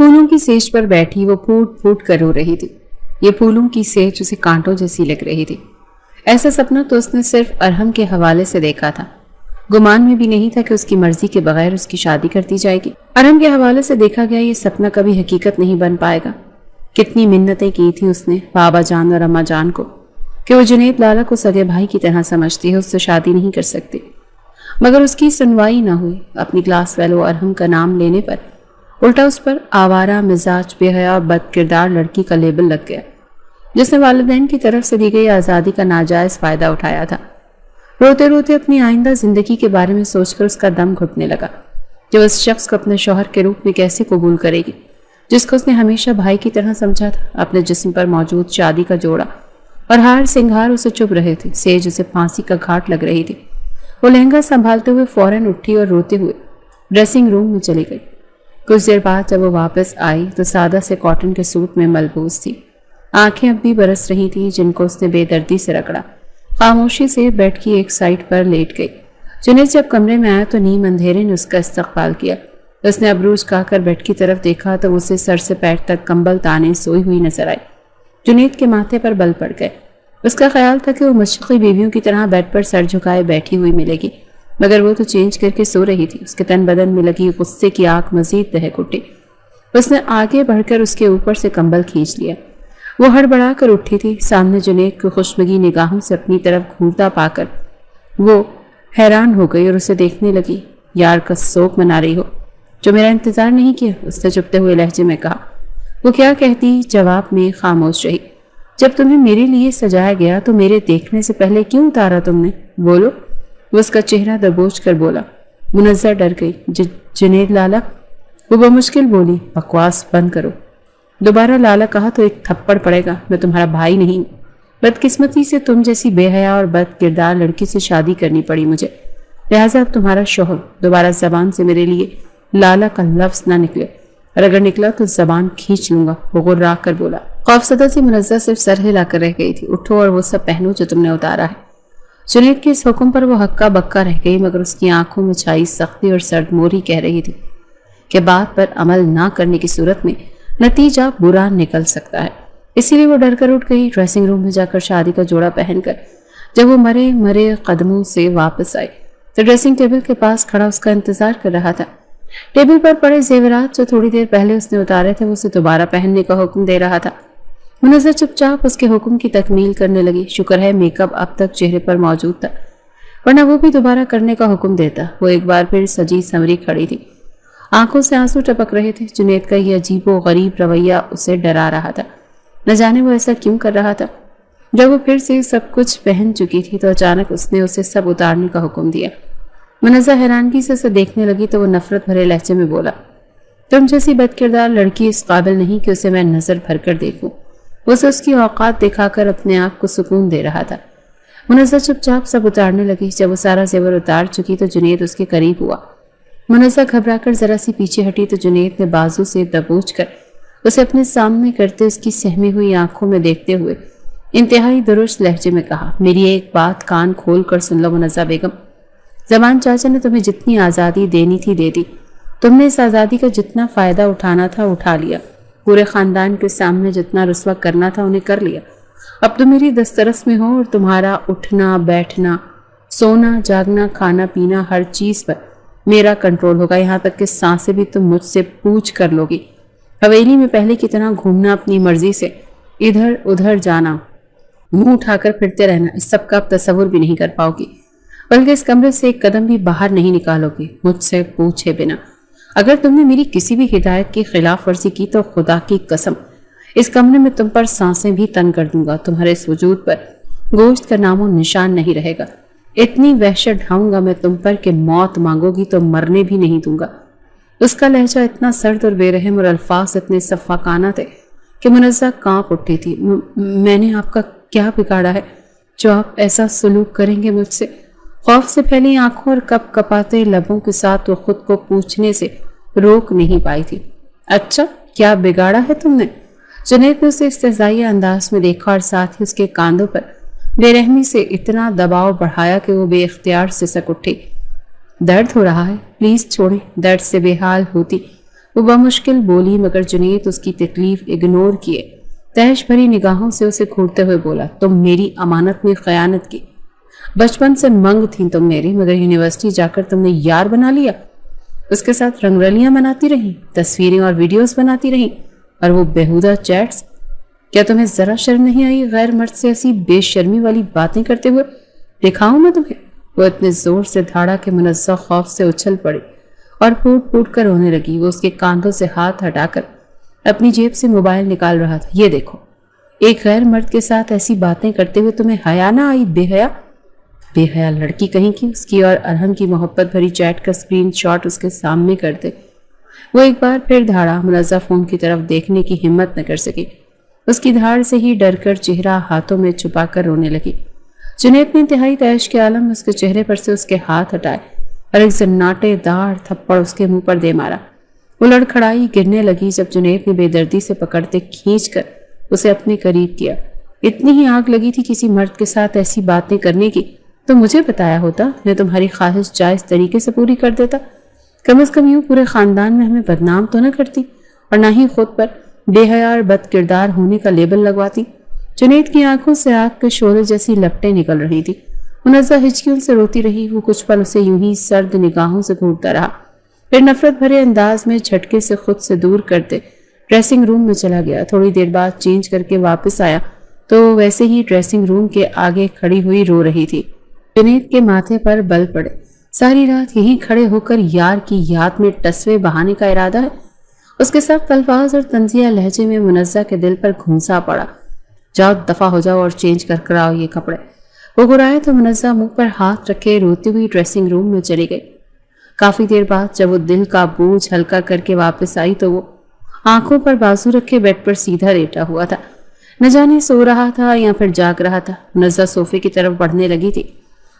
پھولوں کی سیج پر بیٹھی وہ پھوٹ پھوٹ کر رو رہی تھی۔ یہ پھولوں کی سیج اسے کانٹوں جیسی لگ رہی تھی۔ ایسا سپنا تو اس نے صرف ارحم کے حوالے سے دیکھا تھا، گمان میں بھی نہیں تھا کہ اس کی مرضی کے بغیر اس کی شادی کر دی جائے گی۔ ارحم کے حوالے سے دیکھا گیا یہ سپنا کبھی حقیقت نہیں بن پائے گا۔ کتنی منتیں کی تھیں اس نے بابا جان اور اماں جان کو کہ وہ جنید لالا کو سگے بھائی کی طرح سمجھتی ہے، اس سے شادی نہیں کر سکتی، مگر اس کی سنوائی نہ ہوئی۔ اپنی کلاس فیلو ارحم کا نام لینے پر الٹا اس پر آوارہ مزاج، بے حیا اور بد کردار لڑکی کا لیبل لگ گیا، جس نے والدین کی طرف سے دی گئی آزادی کا ناجائز فائدہ اٹھایا تھا۔ روتے روتے اپنی آئندہ زندگی کے بارے میں سوچ کر اس کا دم گھٹنے لگا۔ جو اس شخص کو اپنے شوہر کے روپ میں کیسے قبول کرے گی جس کو اس نے ہمیشہ بھائی کی طرح سمجھا تھا؟ اپنے جسم پر موجود شادی کا جوڑا اور ہار سنگھار اسے چپ رہے تھے، سیج اسے پھانسی کا گھاٹ لگ رہی تھی۔ وہ لہنگا سنبھالتے ہوئے فوراً اٹھی اور روتے ہوئے ڈریسنگ روم میں چلی گئی۔ کچھ دیر بعد جب وہ واپس آئی تو سادہ سے کاٹن کے سوٹ میں ملبوس تھی۔ آنکھیں اب بھی برس رہی تھیں جن کو اس نے بے دردی سے رگڑا۔ خاموشی سے بیڈ کی ایک سائڈ پر لیٹ گئی۔ جنید جب کمرے میں آیا تو نیم اندھیرے نے اس کا استقبال کیا۔ اس نے ابرو جھکا کر بیڈ کی طرف دیکھا تو اسے سر سے پیر تک کمبل تانے سوئی ہوئی نظر آئی۔ جنید کے ماتھے پر بل پڑ گئے۔ اس کا خیال تھا کہ وہ مشرقی بیویوں کی طرح بیڈ پر سر جھکائے بیٹھی ہوئی ملے گی، مگر وہ تو چینج کر کے سو رہی تھی۔ اس کے تن بدن میں لگی غصے کی آگ مزید دہک اٹھی۔ اس نے آگے بڑھ کر اس کے اوپر سے کمبل کھینچ لیا۔ وہ ہڑبڑا کر اٹھی تھی۔ سامنے جنید کو خوشمگی نگاہوں سے اپنی طرف گھورتا پا کر وہ حیران ہو گئی اور اسے دیکھنے لگی۔ یار کا سوگ منا رہی ہو جو میرا انتظار نہیں کیا، اس نے چپتے ہوئے لہجے میں کہا۔ وہ کیا کہتی جواب میں خاموش رہی۔ جب تمہیں میرے لیے سجایا گیا تو میرے دیکھنے سے پہلے کیوں اتارا تم نے؟ بولو۔ وہ اس کا چہرہ دبوچ کر بولا۔ منزہ ڈر گئی۔ جنید لالا، وہ بمشکل بولی۔ بکواس بند کرو۔ دوبارہ لالا کہا تو ایک تھپڑ پڑے گا۔ میں تمہارا بھائی نہیں، بدقسمتی سے تم جیسی بے حیا اور بد کردار لڑکی سے شادی کرنی پڑی مجھے، لہٰذا اب تمہارا شوہر۔ دوبارہ زبان سے میرے لیے لالا کا لفظ نہ نکلے، اور اگر نکلا تو زبان کھینچ لوں گا، وہ غرا کر بولا۔ خوفزدہ سی منزہ صرف سر ہلا کر رہ گئی تھی۔ اٹھو اور وہ سب پہنو جو تم نے اتارا ہے۔ جنید کے اس حکم پر وہ ہکا بکا رہ گئی، مگر اس کی آنکھوں میں چھائی سختی اور سرد موری کہہ رہی تھی کہ بات پر عمل نہ کرنے کی صورت میں نتیجہ برا نکل سکتا ہے۔ اسی لیے وہ ڈر کر اٹھ گئی۔ ڈریسنگ روم میں جا کر شادی کا جوڑا پہن کر جب وہ مرے مرے قدموں سے واپس آئی تو ڈریسنگ ٹیبل کے پاس کھڑا اس کا انتظار کر رہا تھا۔ ٹیبل پر پڑے زیورات جو تھوڑی دیر پہلے اس نے اتارے تھے وہ اسے دوبارہ پہننے کا حکم دے رہا تھا۔ منظر چپ چاپ اس کے حکم کی تکمیل کرنے لگی۔ شکر ہے میک اپ اب تک چہرے پر موجود تھا، ورنہ وہ بھی دوبارہ کرنے کا حکم دیتا۔ وہ ایک بار پھر سجی سنوری کھڑی تھی، آنکھوں سے آنسو ٹپک رہے تھے۔ جنید کا یہ عجیب و غریب رویہ اسے ڈرا رہا تھا، نہ جانے وہ ایسا کیوں کر رہا تھا۔ جب وہ پھر سے سب کچھ پہن چکی تھی تو اچانک اس نے اسے سب اتارنے کا حکم دیا۔ منزہ حیرانگی سے اسے دیکھنے لگی تو وہ نفرت بھرے لہجے میں بولا، تم جیسی بد کردار لڑکی اس قابل نہیں کہ اسے میں نظر بھر کر دیکھوں۔ وہ اسے اس کی اوقات دکھا کر اپنے آپ کو سکون دے رہا تھا۔ منزہ چپ چاپ سب اتارنے لگی۔ جب وہ سارا زیور اتار چکی تو جنید اس کے قریب ہوا۔ منزہ گھبرا کر ذرا سی پیچھے ہٹی تو جنید نے بازو سے دبوچ کر اسے اپنے سامنے کرتے اس کی سہمی ہوئی آنکھوں میں دیکھتے ہوئے انتہائی درست لہجے میں کہا، میری ایک بات کان کھول کر سن لو منزہ بیگم، زمان چاچا نے تمہیں جتنی آزادی دینی تھی دے دی، تم نے اس آزادی کا جتنا فائدہ اٹھانا تھا اٹھا لیا، پورے خاندان کے سامنے جتنا رسوا کرنا تھا انہیں کر لیا۔ اب تم میری دسترس میں ہو اور تمہارا اٹھنا بیٹھنا سونا جاگنا کھانا پینا ہر چیز پر میرا کنٹرول ہوگا، یہاں تک کہ سانسیں بھی تم مجھ سے پوچھ کر لوگی۔ حویلی میں پہلے کی طرح گھومنا، اپنی مرضی سے ادھر ادھر جانا، منہ اٹھا کر پھرتے رہنا، اس سب کا اب تصور بھی نہیں کر پاؤ گی، بلکہ اس کمرے سے ایک قدم بھی باہر نہیں نکالو گی مجھ سے پوچھے بنا۔ اگر تم نے میری کسی بھی ہدایت کی خلاف ورزی کی تو خدا کی قسم اس کمرے میں تم پر سانسیں بھی تن کر دوں گا، تمہارے اس وجود پر گوشت کا نام و نشان نہیں رہے گا، اتنی وحشت ڈھاؤں گا میں تم پر کہ موت مانگو گی تو مرنے بھی نہیں دوں گا۔ اس کا لہجہ اتنا سرد اور بے رحم اور الفاظ اتنے صفاقانہ تھے کہ منزہ کانپ اٹھی تھی۔ میں نے آپ کا کیا بگاڑا ہے جو آپ ایسا سلوک کریں گے مجھ سے؟ خوف سے پھیلی آنکھوں اور کپ کپاتے لبوں کے ساتھ وہ خود کو پوچھنے سے روک نہیں پائی تھی۔ اچھا کیا بگاڑا ہے تم نے؟ جنید نے اسے استہزائیہ انداز میں دیکھا اور ساتھ ہی اس کے کاندھوں پر بے رحمی سے اتنا دباؤ بڑھایا کہ وہ بے اختیار سسک اٹھی۔ درد ہو رہا ہے، پلیز چھوڑیں۔ درد سے بے حال ہوتی وہ بمشکل بولی، مگر جنید اس کی تکلیف اگنور کیے تہش بھری نگاہوں سے اسے گھورتے ہوئے بولا، تم میری امانت میں خیانت کی، بچپن سے منگ تھی تم میری، مگر یونیورسٹی جا کر تم نے یار بنا لیا، اس کے ساتھ رنگ رلیاں بناتی رہیں، تصویریں اور ویڈیوز بناتی رہیں، اور وہ بیہودہ چیٹس۔ کیا تمہیں ذرا شرم نہیں آئی غیر مرد سے ایسی بے شرمی والی باتیں کرتے ہوئے؟ دکھاؤں میں تمہیں؟ وہ اتنے زور سے دھاڑا کہ منزہ خوف سے اچھل پڑی اور پھوٹ پھوٹ کر رونے لگی۔ وہ اس کے کاندھوں سے ہاتھ ہٹا کر اپنی جیب سے موبائل نکال رہا تھا۔ یہ دیکھو، ایک غیر مرد کے ساتھ ایسی باتیں کرتے ہوئے تمہیں حیا نہ آئی؟ بے حیا، بے حیا لڑکی کہیں کی۔ اس کی اور ارحم کی محبت بھری چیٹ کا سکرین شاٹ اس کے سامنے کرتے وہ ایک بار پھر دھاڑا۔ منزہ فون کی طرف دیکھنے کی ہمت نہ کر سکی، اس کی دھاڑ سے ہی ڈر کر چہرہ ہاتھوں میں چھپا کر رونے لگی۔ جنید نے انتہائی تیش کے عالم اس کے چہرے پر سے اس کے ہاتھ ہٹائے اور ایک زناٹے دار تھپڑ اس کے منہ پر دے مارا۔ وہ لڑکھڑائی، گرنے لگی جب جنید نے بے دردی سے پکڑتے کھینچ کر اسے اپنے قریب کیا۔ اتنی ہی آگ لگی تھی کسی مرد کے ساتھ ایسی باتیں کرنے کی تو مجھے بتایا ہوتا، میں تمہاری خواہش جائز طریقے سے پوری کر دیتا، کم از کم یوں پورے خاندان میں ہمیں بدنام تو نہ کرتی اور نہ ہی خود پر بے حیا اور بد کردار ہونے کا لیبل لگواتی۔ جنید کی آنکھوں سے آگ کے شعلے جیسی لپٹیں نکل رہی تھی۔ منزہ ہچکیوں سے روتی رہی۔ وہ کچھ پل اسے یوں ہی سرد نگاہوں سے گھورتا رہا، پھر نفرت بھرے انداز میں جھٹکے سے خود سے دور کرتے ڈریسنگ روم میں چلا گیا۔ تھوڑی دیر بعد چینج کر کے واپس آیا تو ویسے ہی ڈریسنگ روم کے آگے کھڑی ہوئی رو رہی تھی۔ جنید کے ماتھے پر بل پڑے۔ ساری رات یہیں کھڑے ہو کر یار کی یاد میں ٹسوے بہانے کا ارادہ ہے؟ اس کے ساتھ الفاظ اور تنزیہ لہجے میں منزہ کے دل پر گھونسا پڑا۔ جاؤ، دفع ہو جاؤ اور چینج کر کر آؤ یہ کپڑے۔ وہ گرائے تو منزہ منہ پر ہاتھ رکھے روتی ہوئی ڈریسنگ روم میں چلی گئی۔ کافی دیر بعد جب وہ دل کا بوجھ ہلکا کر کے واپس آئی تو وہ آنکھوں پر بازو رکھے بیڈ پر سیدھا لیٹا ہوا تھا، نہ جانے سو رہا تھا یا پھر جاگ رہا تھا۔ منزہ صوفے کی طرف بڑھنے لگی تھی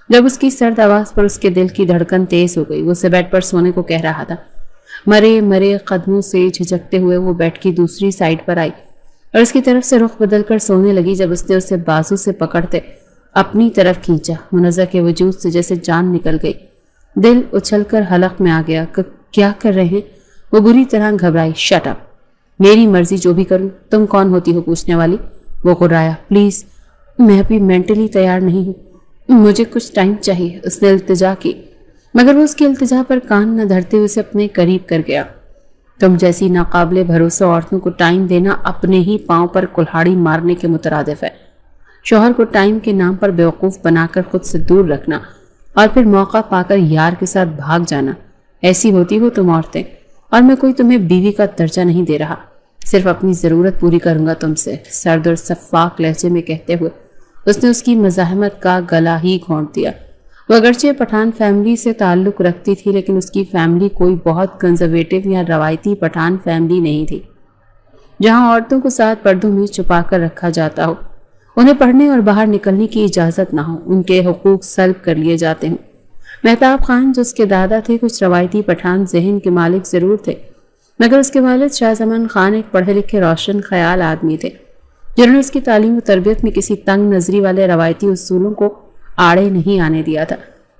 جب اس کی سرد آواز پر اس کے دل کی دھڑکن تیز ہو گئی۔ وہ اسے بیڈ پر سونے کو کہہ رہا تھا۔ مرے مرے قدموں سے جھجکتے ہوئے وہ بیڈ کی دوسری سائڈ پر آئی اور اس کی طرف سے رخ بدل کر سونے لگی جب اس نے اسے بازو سے پکڑتے اپنی طرف کھینچا۔ منزہ کے وجود سے جیسے جان نکل گئی، دل اچھل کر حلق میں آ گیا۔ کیا کر رہے ہیں؟ وہ بری طرح گھبرائی۔ شٹ اپ، میری مرضی جو بھی کروں، تم کون ہوتی ہو پوچھنے والی؟ وہ غرایا۔ پلیز، میں ابھی مینٹلی تیار نہیں ہوں، مجھے کچھ ٹائم چاہیے، اس نے التجا کی، مگر وہ اس کی التجا پر کان نہ دھرتے ہوئے اسے اپنے قریب کر گیا۔ تم جیسی ناقابل بھروسہ عورتوں کو ٹائم دینا اپنے ہی پاؤں پر کلہاڑی مارنے کے مترادف ہے۔ شوہر کو ٹائم کے نام پر بیوقوف بنا کر خود سے دور رکھنا اور پھر موقع پا کر یار کے ساتھ بھاگ جانا، ایسی ہوتی ہو تم عورتیں۔ اور میں کوئی تمہیں بیوی کا درجہ نہیں دے رہا، صرف اپنی ضرورت پوری کروں گا تم سے، سرد اور شفاف لہجے میں کہتے ہوئے اس نے اس کی مزاحمت کا گلا ہی گھونٹ دیا۔ وہ اگرچہ پٹھان فیملی سے تعلق رکھتی تھی لیکن اس کی فیملی کوئی بہت کنزرویٹو یا روایتی پٹھان فیملی نہیں تھی جہاں عورتوں کو ساتھ پردوں میں چھپا کر رکھا جاتا ہو، انہیں پڑھنے اور باہر نکلنے کی اجازت نہ ہو، ان کے حقوق سلب کر لیے جاتے ہوں۔ مہتاب خان جو اس کے دادا تھے کچھ روایتی پٹھان ذہن کے مالک ضرور تھے، مگر اس کے والد شاہ زمان خان ایک پڑھے لکھے روشن خیال آدمی تھے جنہوں نے اس کی تعلیم و تربیت میں کسی تنگ نظری والے روایتی اصولوں کو آڑے نہیں آنے دیا تھا۔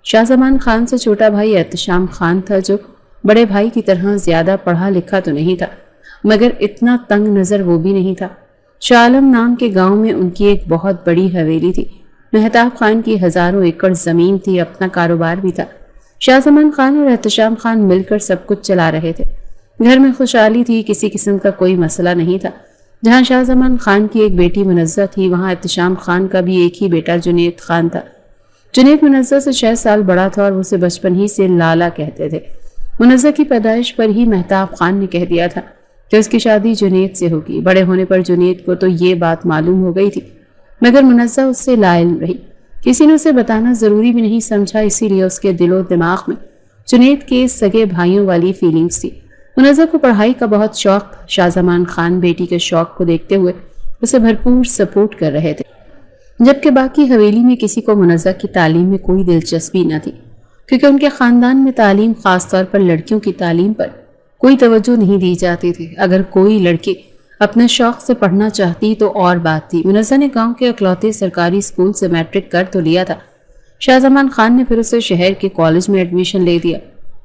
شاہ زمان خان سے چھوٹا بھائی احتشام خان تھا جو بڑے بھائی کی طرح زیادہ پڑھا لکھا تو نہیں تھا مگر اتنا تنگ نظر وہ بھی نہیں تھا۔ شاہ عالم نام کے گاؤں میں ان کی ایک بہت بڑی حویلی تھی۔ مہتاب خان کی ہزاروں ایکڑ زمین تھی، اپنا کاروبار بھی تھا۔ شاہ زمان خان اور احتشام خان مل کر سب کچھ چلا رہے تھے۔ گھر میں خوشحالی تھی، کسی قسم کا کوئی مسئلہ نہیں تھا۔ جہاں شاہ زمان خان کی ایک بیٹی منزہ تھی وہاں احتشام خان کا بھی ایک ہی بیٹا جنید خان تھا۔ جنید منزہ سے 6 سال بڑا تھا اور وہ اسے بچپن ہی سے لالا کہتے تھے۔ منزہ کی پیدائش پر ہی مہتاب خان نے کہہ دیا تھا کہ اس کی شادی جنید سے ہوگی۔ بڑے ہونے پر جنید کو تو یہ بات معلوم ہو گئی تھی مگر منزہ اس سے لا علم رہی، کسی نے اسے بتانا ضروری بھی نہیں سمجھا، اسی لیے اس کے دل و دماغ میں جنید کے سگے بھائیوں والی فیلنگز تھی۔ منزہ کو پڑھائی کا بہت شوق تھا۔ شاہ زمان خان بیٹی کے شوق کو دیکھتے ہوئے اسے بھرپور سپورٹ کر رہے تھے، جبکہ باقی حویلی میں کسی کو منزہ کی تعلیم میں کوئی دلچسپی نہ تھی کیونکہ ان کے خاندان میں تعلیم، خاص طور پر لڑکیوں کی تعلیم پر کوئی توجہ نہیں دی جاتی تھی۔ اگر کوئی لڑکی اپنے شوق سے پڑھنا چاہتی تو اور بات تھی۔ منزہ نے گاؤں کے اکلوتے سرکاری اسکول سے میٹرک کر تو لیا تھا، شاہ زمان خان نے پھر اسے شہر کے کالج میں ایڈمیشن لے دیا۔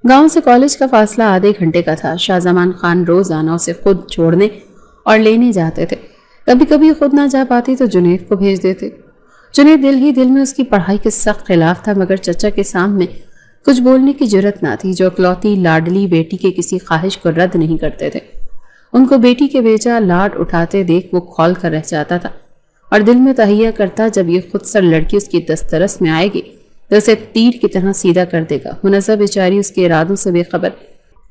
گاؤں سے کالج کا فاصلہ آدھے گھنٹے کا تھا۔ شاہ زمان خان روزانہ اسے خود چھوڑنے اور لینے جاتے تھے۔ کبھی کبھی خود نہ جا پاتی تو جنید کو بھیج دیتے۔ جنید دل ہی دل میں اس کی پڑھائی کے سخت خلاف تھا، مگر چچا کے سامنے کچھ بولنے کی جرت نہ تھی، جو اکلوتی لاڈلی بیٹی کے کسی خواہش کو رد نہیں کرتے تھے۔ ان کو بیٹی کے بیچا لاڈ اٹھاتے دیکھ وہ کھول کر رہ جاتا تھا اور دل میں تہیہ کرتا جب یہ خود سر لڑکی اس کی دسترس میں آئے گی تو اسے تیر کی طرح سیدھا کر دے گا۔ منزہ بیچاری اس کے ارادوں سے بے خبر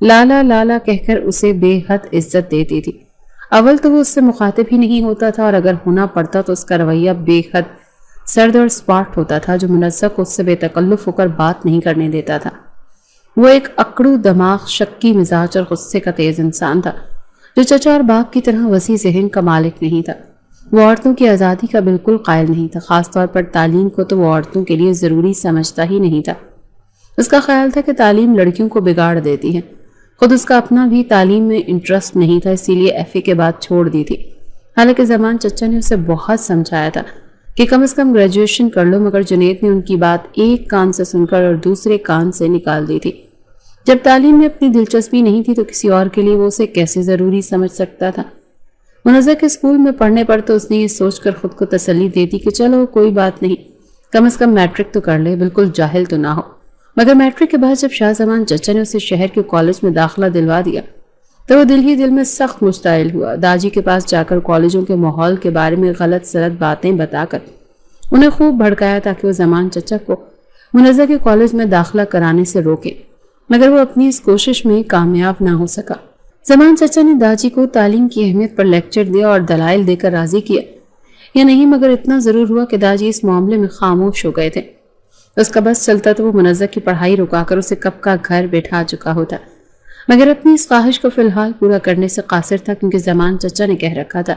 لالا لالا کہہ کر اسے بے حد عزت دیتی تھی۔ اول تو وہ اس سے مخاطب ہی نہیں ہوتا تھا، اور اگر ہونا پڑتا تو اس کا رویہ بے حد سرد اور سپاٹ ہوتا تھا، جو منزہ کو اس سے بے تکلف ہو کر بات نہیں کرنے دیتا تھا۔ وہ ایک اکڑو دماغ، شکی مزاج اور غصے کا تیز انسان تھا، جو چچا اور باپ کی طرح وسیع ذہن کا مالک نہیں تھا۔ وہ عورتوں کی آزادی کا بالکل قائل نہیں تھا، خاص طور پر تعلیم کو تو وہ عورتوں کے لیے ضروری سمجھتا ہی نہیں تھا۔ اس کا خیال تھا کہ تعلیم لڑکیوں کو بگاڑ دیتی ہے۔ خود اس کا اپنا بھی تعلیم میں انٹرسٹ نہیں تھا، اسی لیے ایف اے کے بعد چھوڑ دی تھی۔ حالانکہ زمان چچا نے اسے بہت سمجھایا تھا کہ کم از کم گریجویشن کر لو، مگر جنید نے ان کی بات ایک کان سے سن کر اور دوسرے کان سے نکال دی تھی۔ جب تعلیم میں اپنی دلچسپی نہیں تھی تو کسی اور کے لیے وہ اسے کیسے ضروری سمجھ سکتا تھا۔ منزہ کے اسکول میں پڑھنے پر تو اس نے یہ سوچ کر خود کو تسلی دیتی کہ چلو کوئی بات نہیں، کم از کم میٹرک تو کر لے، بالکل جاہل تو نہ ہو۔ مگر میٹرک کے بعد جب شاہ زمان چچا نے اسے شہر کے کالج میں داخلہ دلوا دیا تو وہ دل ہی دل میں سخت مشتعل ہوا۔ داجی کے پاس جا کر کالجوں کے ماحول کے بارے میں غلط سلط باتیں بتا کر انہیں خوب بھڑکایا تاکہ وہ زمان چچا کو منزہ کے کالج میں داخلہ کرانے سے روکے، مگر وہ اپنی اس کوشش میں کامیاب نہ ہو سکا۔ زمان چچا نے داجی کو تعلیم کی اہمیت پر لیکچر دیا اور دلائل دے کر راضی کیا یا نہیں، مگر اتنا ضرور ہوا کہ داجی اس معاملے میں خاموش ہو گئے تھے۔ اس کا بس چلتا تو وہ منزہ کی پڑھائی رکا کر اسے کب کا گھر بیٹھا چکا ہوتا، مگر اپنی اس خواہش کو فی الحال پورا کرنے سے قاصر تھا، کیونکہ زمان چچا نے کہہ رکھا تھا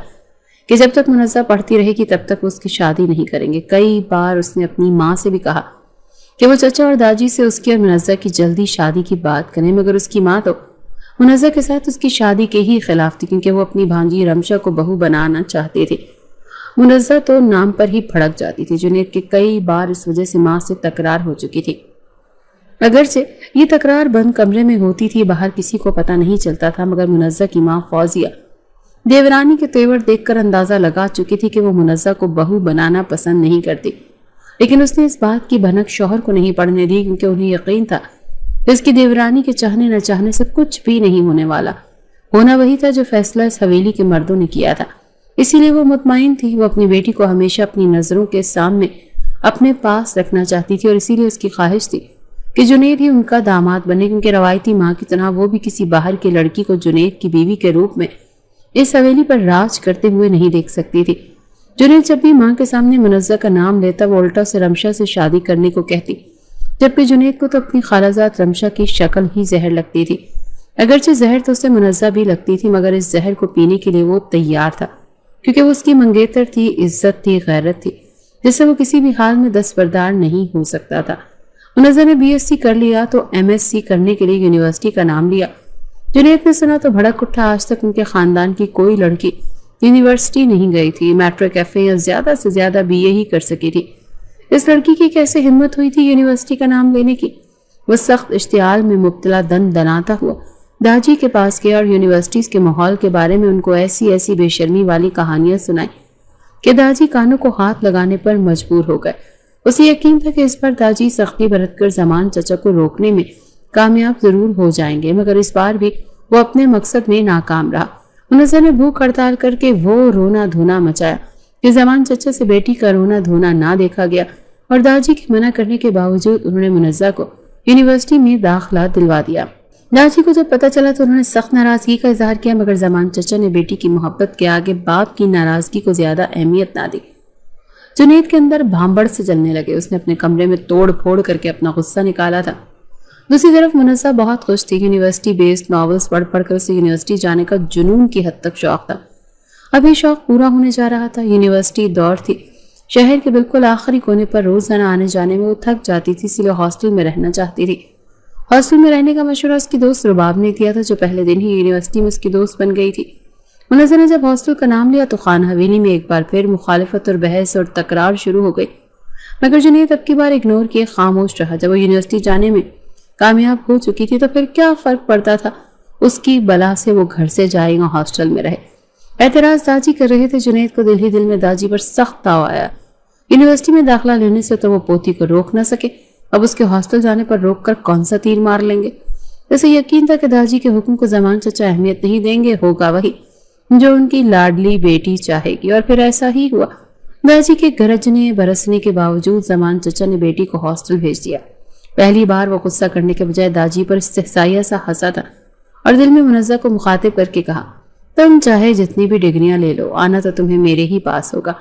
کہ جب تک منزہ پڑھتی رہے گی تب تک وہ اس کی شادی نہیں کریں گے۔ کئی بار اس نے اپنی ماں سے بھی کہا کہ وہ چچا اور داجی سے اس کی اور منزہ کی جلدی شادی کی بات کریں، مگر اس کی ماں تو منزہ کے ساتھ اس کی شادی کے ہی خلاف تھی، کیونکہ وہ اپنی بھانجی رمشا کو بہو بنانا چاہتی تھی۔ منزہ تو نام پر ہی بھڑک جاتی تھی۔ جنید کے کئی بار اس وجہ سے ماں سے تکرار ہو چکی تھی، اگرچہ یہ تکرار بند کمرے میں ہوتی تھی، باہر کسی کو پتہ نہیں چلتا تھا، مگر منزہ کی ماں فوزیہ دیورانی کے تیور دیکھ کر اندازہ لگا چکی تھی کہ وہ منزہ کو بہو بنانا پسند نہیں کرتی، لیکن اس نے اس بات کی بھنک شوہر کو نہیں پڑنے دی، کیونکہ انہیں یقین تھا کہ اس کی دیورانی کے چاہنے نہ چاہنے سے کچھ بھی نہیں ہونے والا۔ ہونا وہی تھا جو فیصلہ اس حویلی کے مردوں نے کیا تھا، اسی لیے وہ مطمئن تھی۔ وہ اپنی بیٹی کو ہمیشہ اپنی نظروں کے سامنے اپنے پاس رکھنا چاہتی تھی، اور اسی لیے اس کی خواہش تھی کہ جنید ہی ان کا داماد بنے، کیونکہ روایتی ماں کی طرح وہ بھی کسی باہر کی لڑکی کو جنید کی بیوی کے روپ میں اس حویلی پر راج کرتے ہوئے نہیں دیکھ سکتی تھی۔ جنید جب بھی ماں کے سامنے منزہ کا نام لیتا وہ الٹا سے رمشا سے شادی کرنے کو کہتی، جبکہ جنید کو تو اپنی خالازاد رمشا کی شکل ہی زہر لگتی تھی۔ اگرچہ زہر تو اسے منزہ بھی لگتی تھی، مگر اس زہر کو پینے کے لیے وہ تیار تھا، کیونکہ وہ اس کی منگیتر تھی، عزت تھی، غیرت تھی، جس سے وہ کسی بھی حال میں دستبردار نہیں ہو سکتا تھا۔ منزہ نے بی ایس سی کر لیا تو ایم ایس سی کرنے کے لیے یونیورسٹی کا نام لیا۔ جنید نے سنا تو بھڑک اٹھا، آج تک ان کے خاندان کی کوئی لڑکی یونیورسٹی نہیں گئی تھی، میٹرک ایف اے یا زیادہ سے زیادہ بی اے ہی کر سکی تھی۔ اس لڑکی کی کیسے ہمت ہوئی تھی یونیورسٹی کا نام لینے کی؟ وہ سخت اشتعال میں مبتلا دن دناتا ہوا داجی کے پاس گیا اور یونیورسٹیز کے ماحول کے بارے میں ان کو ایسی بے شرمی والی کہانیاں سنائیں کہ داجی کانوں کو ہاتھ لگانے پر مجبور ہو گئے۔ اسے یقین تھا کہ اس پر داجی سختی برت کر زمان چچا کو روکنے میں کامیاب ضرور ہو جائیں گے، مگر اس بار بھی وہ اپنے مقصد میں ناکام رہا۔ منزہ نے بھوک ہڑتال کر کے وہ رونا دھونا مچایا کہ زمان چچا سے بیٹی کا رونا دھونا نہ دیکھا گیا، اور داجی کے منع کرنے کے باوجود انہوں نے منزہ کو یونیورسٹی میں داخلہ دلوا دیا۔ داجی کو جب پتہ چلا تو انہوں نے سخت ناراضگی کا اظہار کیا، مگر زمان چچا نے بیٹی کی محبت کے آگے باپ کی ناراضگی کو زیادہ اہمیت نہ دی۔ جنید کے اندر بھانبڑ سے جلنے لگے، اس نے اپنے کمرے میں توڑ پھوڑ کر کے اپنا غصہ نکالا تھا۔ دوسری طرف منزہ بہت خوش تھی، یونیورسٹی بیسڈ ناولز پڑھ پڑھ کر اسے یونیورسٹی جانے کا جنون کی حد تک شوق تھا۔ اب یہ شوق پورا ہونے جا رہا تھا۔ یونیورسٹی دور تھی، شہر کے بالکل آخری کونے پر روزانہ آنے جانے میں وہ تھک جاتی تھی، اسی لیے ہاسٹل میں رہنا چاہتی تھی۔ ہاسٹل میں رہنے کا مشورہ اس کی دوست رباب نے دیا تھا، جو پہلے دن ہی یونیورسٹی میں اس کی دوست بن گئی تھی۔ منزہ نے جب ہاسٹل کا نام لیا تو خان حویلی میں ایک بار پھر مخالفت اور بحث اور تکرار شروع ہو گئی، مگر جنید اب کی بار اگنور کیے خاموش رہا۔ جب وہ یونیورسٹی جانے میں کامیاب ہو چکی تھی تو پھر کیا فرق پڑتا تھا، اس کی بلا سے وہ گھر سے جائے گا ہاسٹل میں رہے۔ اعتراض داجی کر رہے تھے۔ جنید کو دل ہی دل میں داجی پر سخت تاؤ آیا۔ یونیورسٹی میں داخلہ لینے سے تو وہ پوتی کو روک نہ سکے، اب اس کے ہاسٹل جانے پر روک کر کون سا تیر مار لیں گے۔ اسے یقین تھا کہ داجی کے حکم کو زمان چچا اہمیت نہیں دیں گے، ہوگا وہی جو ان کی لاڈلی بیٹی چاہے گی، اور پھر ایسا ہی ہوا۔ داجی کے گرجنے برسنے کے باوجود زمان چچا نے بیٹی کو ہاسٹل بھیج دیا۔ پہلی بار وہ غصہ کرنے کے بجائے داجی پر استحصائیہ سا ہنسا تھا اور دل میں منزہ کو مخاطب کر کے کہا، تم چاہے جتنی بھی ڈگریاں لے لو، آنا تو تمہیں میرے ہی پاس ہوگا،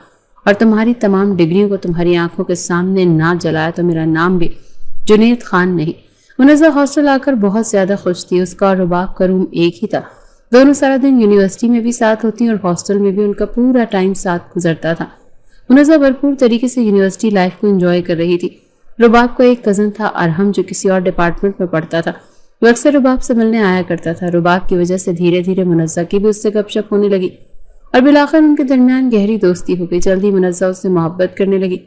اور تمہاری تمام ڈگریوں کو تمہاری آنکھوں کے سامنے نہ جلایا تو میرا نام بھی جنید خان نہیں۔ منزہ ہاسٹل آ کر بہت زیادہ خوش تھی۔ اس کا اور رباب کا روم ایک ہی تھا، دونوں سارا دن یونیورسٹی میں بھی ساتھ ہوتی اور ہاسٹل میں بھی ان کا پورا ٹائم ساتھ گزرتا تھا۔ منزہ بھرپور طریقے سے یونیورسٹی لائف کو انجوائے کر رہی تھی۔ رباب کا ایک کزن تھا ارحم، جو کسی اور ڈپارٹمنٹ میں پڑھتا تھا، وہ اکثر رباب سے ملنے آیا کرتا تھا۔ رباب کی وجہ سے دھیرے دھیرے منزہ کی بھی اس سے گپ شپ ہونے لگی اور بالآخر ان کے درمیان گہری دوستی ہو گئی۔ جلدی منزہ اس سے محبت کرنے لگی۔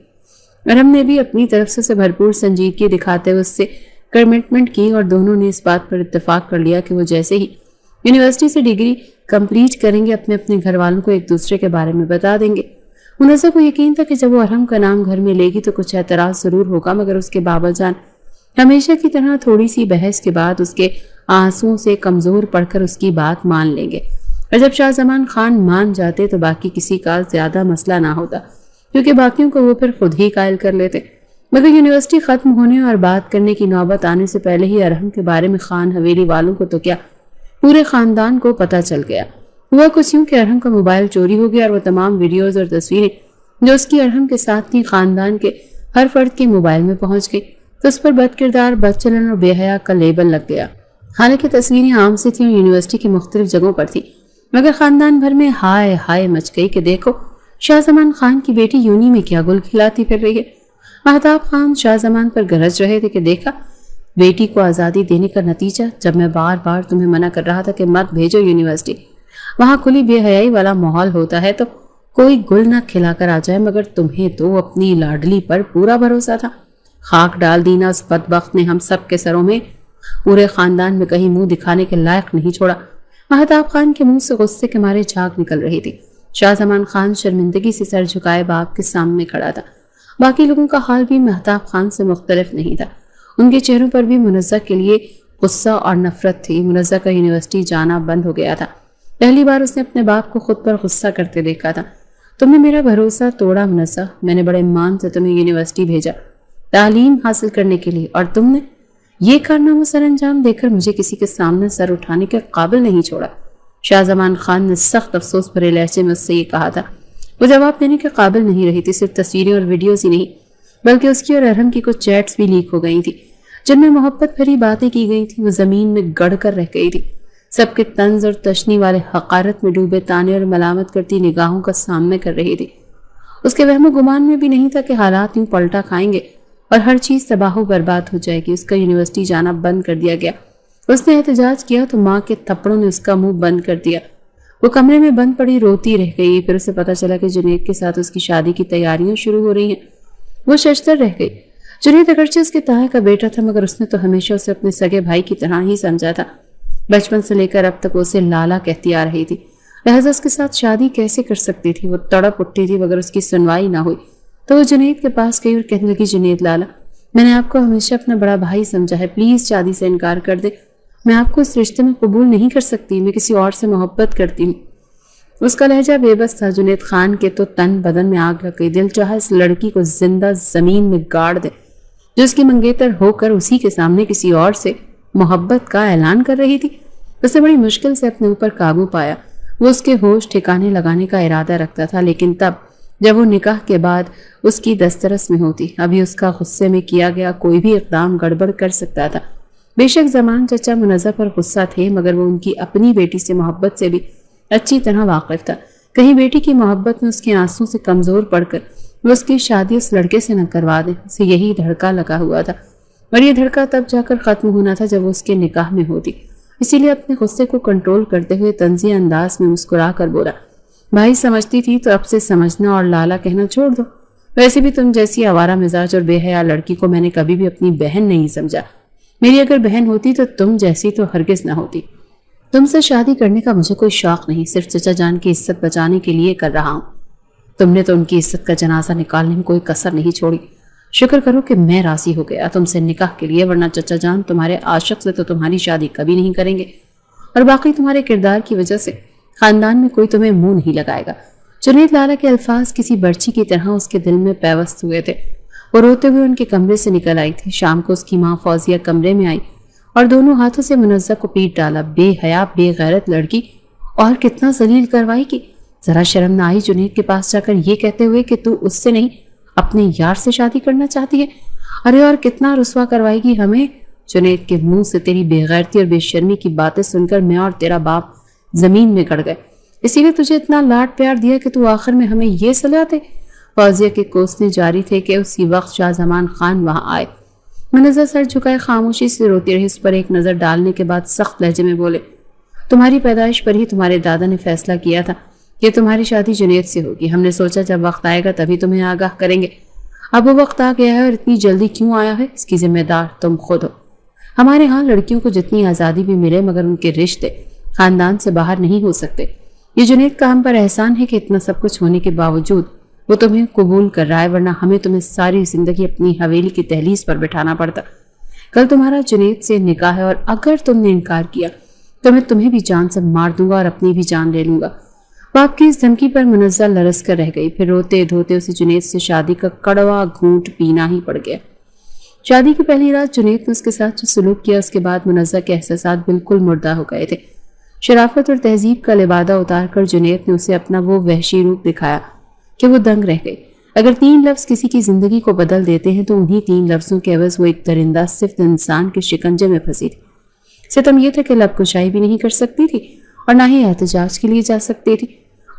ارحم نے بھی اپنی طرف سے اسے بھرپور سنجیدگی دکھاتے ہوئے اس سے کمٹمنٹ کی، اور دونوں نے اس بات پر اتفاق کر لیا کہ وہ جیسے ہی یونیورسٹی سے ڈگری کمپلیٹ کریں گے اپنے اپنے گھر والوں کو ایک دوسرے کے بارے میں بتا دیں گے۔ منزہ کو یقین تھا کہ جب وہ ارحم کا نام گھر میں لے گی تو کچھ اعتراض ضرور ہوگا، مگر اس کے بابا جان ہمیشہ کی طرح تھوڑی سی بحث کے بعد اس کے آنسوؤں سے کمزور پڑ کر اس کی بات مان لیں گے، اور جب شاہ زمان خان مان جاتے تو باقی کسی کا زیادہ مسئلہ نہ ہوتا، کیونکہ باقیوں کو وہ پھر خود ہی قائل کر لیتے۔ مگر یونیورسٹی ختم ہونے اور بات کرنے کی نوبت آنے سے پہلے ہی ارحم کے بارے میں خان حویلی والوں کو تو کیا، پورے خاندان کو پتہ چل گیا۔ ہوا کچھ یوں کہ ارحم کا موبائل چوری ہو گیا اور وہ تمام ویڈیوز اور تصویریں جو اس کی ارحم کے ساتھ تھی خاندان کے ہر فرد کے موبائل میں پہنچ گئی، تو اس پر بد کردار، بد چلن اور بے حیا کا لیبل لگ گیا۔ حالانکہ تصویریں عام سے تھیں اور یونیورسٹی کے مختلف جگہوں پر تھیں، مگر خاندان بھر میں ہائے ہائے مچ گئی کہ دیکھو شاہ زمان خان کی بیٹی یونی میں کیا گل کھلاتی پھر رہی ہے۔ مہتاب خان شاہ زمان پر گرج رہے تھے کہ دیکھا بیٹی کو آزادی دینے کا نتیجہ، جب میں بار بار تمہیں منع کر رہا تھا کہ مت بھیجو یونیورسٹی، وہاں کھلی بے حیائی والا ماحول ہوتا ہے تو کوئی گل نہ کھلا کر آ جائے، مگر تمہیں تو اپنی لاڈلی پر پورا بھروسہ تھا۔ خاک ڈال دینا اس بدبخت نے ہم سب کے سروں میں، پورے خاندان میں کہیں منہ دکھانے کے لائق نہیں چھوڑا۔ مہتاب خان کے منہ سے غصے کے مارے جھاگ نکل رہی تھی۔ شاہ زمان خان شرمندگی سے سر جھکائے باپ کے سامنے کھڑا تھا۔ باقی لوگوں کا حال بھی مہتاب خان سے مختلف نہیں تھا، ان کے چہروں پر بھی منزہ کے لیے غصہ اور نفرت تھی۔ منزہ کا یونیورسٹی جانا بند ہو گیا تھا۔ پہلی بار اس نے اپنے باپ کو خود پر غصہ کرتے دیکھا تھا۔ تم نے میرا بھروسہ توڑا منزہ، میں نے بڑے ایمان سے تمہیں یونیورسٹی بھیجا تعلیم حاصل کرنے کے لیے، اور تم نے یہ کارنامہ سر انجام دے کر مجھے کسی کے سامنے سر اٹھانے کے قابل نہیں چھوڑا۔ شاہ زمان خان نے سخت افسوس بھرے لہجے میں اس سے یہ کہا تھا۔ وہ جواب دینے کے قابل نہیں رہی تھی۔ صرف تصویریں اور ویڈیوز ہی نہیں بلکہ اس کی اور ارحم کی کچھ چیٹس بھی لیک ہو گئی تھی، جن میں محبت بھری باتیں کی گئی تھی، وہ زمین میں گڑ کر رہ گئی تھی۔ سب کے طنز اور تشنی والے حقارت میں ڈوبے تانے اور ملامت کرتی نگاہوں کا سامنا کر رہی تھی۔ اس کے وہم و گمان میں بھی نہیں تھا کہ حالات یوں پلٹا کھائیں گے اور ہر چیز تباہ و برباد ہو جائے گی۔ اس کا یونیورسٹی جانا بند کر دیا گیا۔ اس نے احتجاج کیا تو ماں کے تھپڑوں نے اس کا منہ بند کر دیا۔ وہ کمرے میں بند پڑی روتی رہ گئی۔ پھر اسے پتا چلا کہ جنید کے ساتھ اس کی شادی کی تیاریاں شروع ہو رہی ہیں۔ وہ ششدر رہ گئی۔ جنید اگرچہ اس کے تایا کا بیٹا تھا، مگر اس نے تو ہمیشہ اسے اپنے سگے بھائی کی طرح ہی سمجھا تھا۔ بچپن سے لے کر اب تک اسے لالا کہتی آ رہی تھی، لہذا اس کے ساتھ شادی کیسے کر سکتی تھی؟ وہ تڑپ اٹھی تھی، مگر اس کی سنوائی نہ ہوئی تو وہ جنید کے پاس گئی اور کہنے لگی، جنید لالا، میں نے آپ کو ہمیشہ اپنا بڑا بھائی سمجھا ہے، پلیز شادی سے انکار کر دے۔ میں آپ کو اس رشتے میں قبول نہیں کر سکتی، میں کسی اور سے محبت کرتی ہوں۔ اس کا لہجہ بے بس تھا۔ جنید خان کے تو تن بدن میں آگ لگ گئی۔ دل چاہا اس لڑکی کو زندہ زمین میں گاڑ دے جو اس کی منگیتر ہو کر اسی کے سامنے کسی اور سے محبت کا اعلان کر رہی تھی۔ اس نے بڑی مشکل سے اپنے اوپر قابو پایا۔ وہ اس کے ہوش ٹھکانے لگانے کا ارادہ رکھتا تھا، لیکن تب جب وہ نکاح کے بعد اس کی دسترس میں ہوتی، ابھی اس کا غصے میں کیا گیا کوئی بھی اقدام گڑبڑ کر سکتا تھا۔ بے شک زمان چچا منزہ پر غصہ تھے، مگر وہ ان کی اپنی بیٹی سے محبت سے بھی اچھی طرح واقف تھا۔ کہیں بیٹی کی محبت میں اس کے آنسوں سے کمزور پڑ کر وہ اس کی شادی اس لڑکے سے نہ کروا دے۔ اسے یہی دھڑکا لگا ہوا تھا، اور یہ دھڑکا تب جا کر ختم ہونا تھا جب وہ اس کے نکاح میں ہوتی۔ اسی لیے اپنے غصے کو کنٹرول کرتے ہوئے طنزیہ انداز میں مسکرا کر بولا، بھائی سمجھتی تھی تو اب سے سمجھنا اور لالا کہنا چھوڑ دو۔ ویسے بھی تم جیسی آوارہ مزاج اور بے حیا لڑکی کو میں نے کبھی بھی اپنی بہن نہیں سمجھا۔ میری اگر بہن ہوتی تو تم جیسی تو ہرگز نہ ہوتی۔ تم سے شادی کرنے کا مجھے کوئی شوق نہیں، صرف چچا جان کی عزت بچانے کے لیے کر رہا ہوں۔ تم نے تو ان کی عزت کا جنازہ نکالنے میں کوئی کسر نہیں چھوڑی۔ شکر کرو کہ میں راضی ہو گیا تم سے نکاح کے لیے، ورنہ چچا جان تمہارے عاشق سے تو تمہاری شادی کبھی نہیں کریں گے، اور باقی تمہارے کردار کی وجہ سے خاندان میں کوئی تمہیں منہ نہیں لگائے گا۔ جنید لالا کے الفاظ کسی برچی کی طرح اس کے دل میں پیوست ہوئے تھے۔ وہ روتے ہوئے ان کے کمرے سے نکل آئی تھی۔ شام کو اس کی ماں فوزیہ کمرے میں آئی اور دونوں ہاتھوں سے منزہ کو پیٹ ڈالا۔ بے حیا بے غیرت لڑکی، اور کتنا ذلیل کروائی کی! ذرا شرم نہ آئی جنید کے پاس جا کر یہ کہتے ہوئے کہ تو اس سے نہیں اپنے یار سے شادی کرنا چاہتی ہے؟ ارے اور کتنا رسوا کروائے گی ہمیں! جنید کے منہ سے تیری بے غیرتی اور بے شرمی کی باتیں سن کر میں اور تیرا باپ زمین میں گڑ گئے، اسی لیے تجھے اتنا لاڈ پیار دیا کہ تو آخر میں ہمیں یہ صلاح دے۔ فوزیہ کے کوسنے جاری تھے کہ اسی وقت شاہ زمان خان وہاں آئے۔ منزہ سر جھکائے خاموشی سے روتی رہی۔ اس پر ایک نظر ڈالنے کے بعد سخت لہجے میں بولے، تمہاری پیدائش پر ہی تمہارے دادا نے فیصلہ کیا تھا کہ تمہاری شادی جنید سے ہوگی۔ ہم نے سوچا جب وقت آئے گا تبھی تمہیں آگاہ کریں گے۔ اب وہ وقت آ گیا ہے، اور اتنی جلدی کیوں آیا ہے اس کی ذمہ دار تم خود ہو۔ ہمارے ہاں لڑکیوں کو جتنی آزادی بھی ملے مگر ان کے رشتے خاندان سے باہر نہیں ہو سکتے۔ یہ جنید کا ہم پر احسان ہے کہ اتنا سب کچھ ہونے کے باوجود وہ تمہیں قبول کر رہا ہے، ورنہ ہمیں تمہیں ساری زندگی اپنی حویلی کی دہلیز پر بٹھانا پڑتا۔ کل تمہارا جنید سے نکاح ہے، اور اگر تم نے انکار کیا تو میں تمہیں بھی جان سے مار دوں گا اور اپنی بھی جان لے لوں گا۔ باپ کی اس دھمکی پر منزہ لرز کر رہ گئی، پھر روتے دھوتے اسے جنید سے شادی کا کڑوا گھونٹ پینا ہی پڑ گیا۔ شادی کی پہلی رات جنید نے اس کے ساتھ جو سلوک کیا، اس کے بعد منزہ کے احساسات بالکل مردہ ہو گئے تھے۔ شرافت اور تہذیب کا لبادہ اتار کر جنید نے اسے اپنا وہ وحشی روپ دکھایا کہ وہ دنگ رہ گئی۔ اگر 3 لفظ کسی کی زندگی کو بدل دیتے ہیں تو انہی 3 لفظوں کے عوض وہ ایک درندہ صفت انسان کے شکنجے میں پھنسی تھی۔ ستم یہ تھا کہ لب کشائی بھی نہیں کر سکتی تھی اور نہ ہی احتجاج کے لیے جا سکتی تھی۔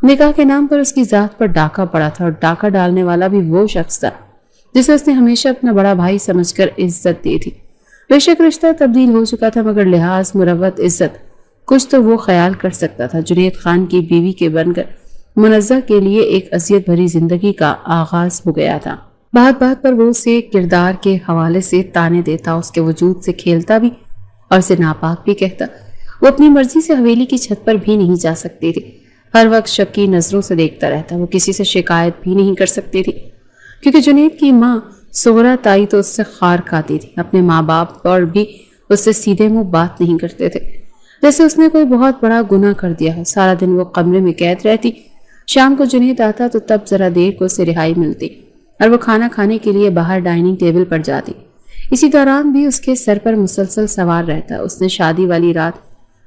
نکاح کے نام پر اس کی ذات پر ڈاکہ پڑا تھا، اور ڈاکہ ڈالنے والا بھی وہ شخص تھا جسے اس نے ہمیشہ اپنا بڑا بھائی سمجھ کر عزت دی تھی۔ بے شک رشتہ تبدیل ہو چکا تھا، مگر لحاظ، مروت، عزت کچھ تو وہ خیال کر سکتا تھا۔ جنید خان کی بیوی کے بن کر منزہ کے لیے ایک اذیت بھری زندگی کا آغاز ہو گیا تھا۔ بات بات پر وہ اسے کردار کے حوالے سے تانے دیتا، اس کے وجود سے کھیلتا بھی اور اسے ناپاک بھی کہتا۔ وہ اپنی مرضی سے حویلی کی چھت پر بھی نہیں جا سکتی تھی، ہر وقت شکی نظروں سے دیکھتا رہتا۔ وہ کسی سے شکایت بھی نہیں کر سکتی تھی، کیونکہ جنید کی ماں سغرا تائی تو اس سے خار کھاتی تھی۔ اپنے ماں باپ اور بھی اس سے سیدھے منہ بات نہیں کرتے تھے، جیسے اس نے کوئی بہت بڑا گناہ کر دیا ہے۔ سارا دن وہ کمرے میں قید رہتی، شام کو جنید آتا تو تب ذرا دیر کو اسے رہائی ملتی اور وہ کھانا کھانے کے لیے باہر ڈائننگ ٹیبل پر جاتی۔ اسی دوران بھی اس کے سر پر مسلسل سوار رہتا۔ اس نے شادی والی رات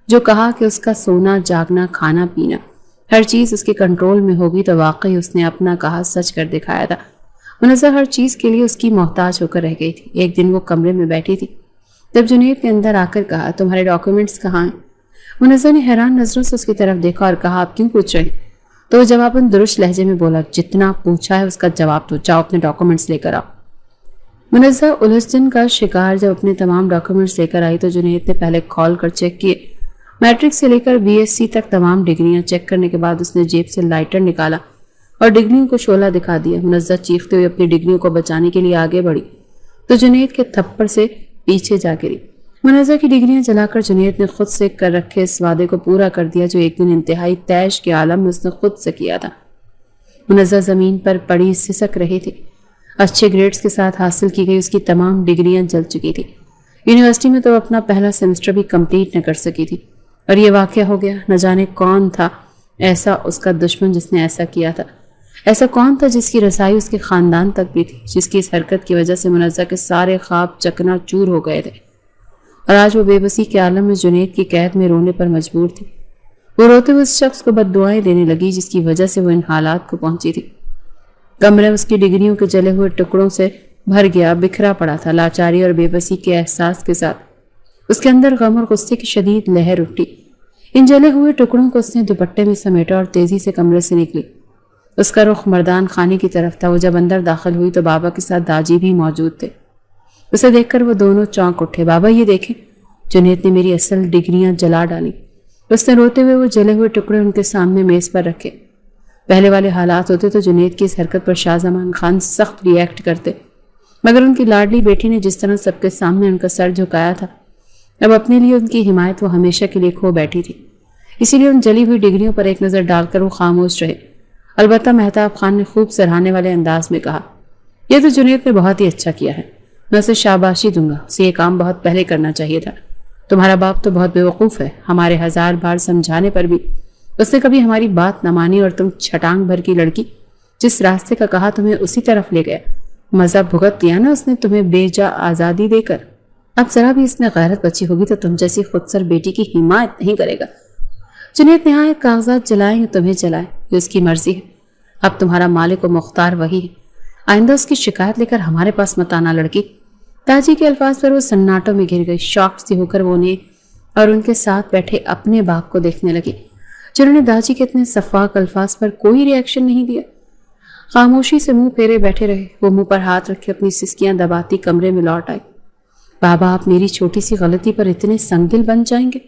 جو کہا کہ اس کا سونا جاگنا کھانا پینا ہر چیز اس کے کنٹرول میں ہوگی، تو واقعی اس نے اپنا کہا سچ کر دکھایا تھا۔ منزہ ہر چیز کے لیے اس کی محتاج ہو کر رہ گئی تھی۔ ایک دن وہ کمرے میں بیٹھی تھی، جب جنید نے اندر آ کر کہا، تمہارے ڈاکیومنٹس کہاں ہیں؟ منزہ نے حیران نظروں سے اس کی طرف دیکھا اور کہا، آپ کیوں پوچھ رہے ہیں؟ تو وہ جواباً درست لہجے میں بولا، جتنا پوچھا ہے اس کا جواب دو، جاؤ اپنے ڈاکیومنٹس لے کر آؤ۔ منزہ الجھن کا شکار جب اپنے تمام ڈاکیومنٹس لے کر آئی تو جنید نے پہلے کھول کر چیک کیے۔ میٹرک سے لے کر BSc تک تمام ڈگریاں چیک کرنے کے بعد اس نے جیب سے لائٹر نکالا اور ڈگریوں کو شعلہ دکھا دیا۔ منزہ چیختے ہوئے اپنی ڈگریوں کو بچانے کے لیے آگے بڑھی تو جنید کے تھپڑ سے پیچھے جا گری۔ منزہ کی ڈگریاں جلا کر جنید نے خود سے کر رکھے اس وعدے کو پورا کر دیا جو ایک دن انتہائی تیش کے عالم میں اس نے خود سے کیا تھا۔ منزہ زمین پر پڑی سسک رہی تھی۔ اچھے گریڈز کے ساتھ حاصل کی گئی اس کی تمام ڈگریاں جل چکی تھی۔ یونیورسٹی میں تو اپنا پہلا سیمسٹر بھی کمپلیٹ نہ کر سکی تھی، اور یہ واقعہ ہو گیا۔ نہ جانے کون تھا ایسا اس کا دشمن جس نے ایسا کیا تھا، ایسا کون تھا جس کی رسائی اس کے خاندان تک بھی تھی، جس کی اس حرکت کی وجہ سے منزہ کے سارے خواب چکنا چور ہو گئے تھے، اور آج وہ بے بسی کے عالم میں جنید کی قید میں رونے پر مجبور تھی۔ وہ روتے ہوئے اس شخص کو بد دعائیں دینے لگی جس کی وجہ سے وہ ان حالات کو پہنچی تھی۔ کمرہ اس کی ڈگریوں کے جلے ہوئے ٹکڑوں سے بھر گیا، بکھرا پڑا تھا۔ لاچاری اور بے بسی کے احساس کے ساتھ اس کے اندر غم اور غصے کی شدید لہر اٹھی۔ ان جلے ہوئے ٹکڑوں کو اس نے دوپٹے میں سمیٹا اور تیزی سے کمرے سے نکلی۔ اس کا رخ مردان خانے کی طرف تھا۔ وہ جب اندر داخل ہوئی تو بابا کے ساتھ داجی بھی موجود تھے۔ اسے دیکھ کر وہ دونوں چونک اٹھے۔ بابا یہ دیکھیں، جنید نے میری اصل ڈگریاں جلا ڈالی۔ اس نے روتے ہوئے وہ جلے ہوئے ٹکڑے ان کے سامنے میز پر رکھے۔ پہلے والے حالات ہوتے تو جنید کی اس حرکت پر شاہ زمان خان سخت ری ایکٹ کرتے، مگر ان کی لاڈلی بیٹی نے جس طرح سب کے سامنے ان کا سر جھکایا تھا، اب اپنے لیے ان کی حمایت وہ ہمیشہ کے لیے کھو بیٹھی تھی۔ اسی لیے ان جلی ہوئی ڈگریوں پر ایک نظر ڈال کر وہ خاموش رہے۔ البتہ مہتاب خان نے خوب سراہنے والے انداز میں کہا، یہ تو جنید نے بہت ہی اچھا کیا ہے، میں اسے شاباشی دوں گا، اسے یہ کام بہت پہلے کرنا چاہیے تھا۔ تمہارا باپ تو بہت بے وقوف ہے، ہمارے 1000 بار سمجھانے پر بھی اس نے کبھی ہماری بات نہ مانی، اور تم چھٹانگ بھر کی لڑکی جس راستے کا کہا تمہیں اسی طرف لے گیا، مزہ بھگت لیا نا اس نے تمہیں بے جا آزادی دے کر۔ اب ذرا بھی اس میں غیرت بچی ہوگی تو تم جیسی خودسر بیٹی کی حمایت نہیں کرے گا۔ جنید نہایت کاغذات جلائیں یا تمہیں جلائے، یہ اس کی مرضی ہے۔ اب تمہارا مالک و مختار وہی ہے، آئندہ اس کی شکایت لے کر ہمارے پاس مت آنا لڑکی۔ تاجی کے الفاظ پر وہ سناٹوں میں گر گئی، شاک سی ہو کر وہ انہیں اور ان کے ساتھ بیٹھے اپنے باپ کو دیکھنے لگی، جنہوں نے داجی کے اتنے صفاق الفاظ پر کوئی ری ایکشن نہیں دیا، خاموشی سے منہ پھیرے بیٹھے رہے۔ وہ منہ پر ہاتھ رکھے اپنی سسکیاں دباتی کمرے میں لوٹ آئی۔ بابا آپ میری چھوٹی سی غلطی پر اتنے سنگ دل بن جائیں گے؟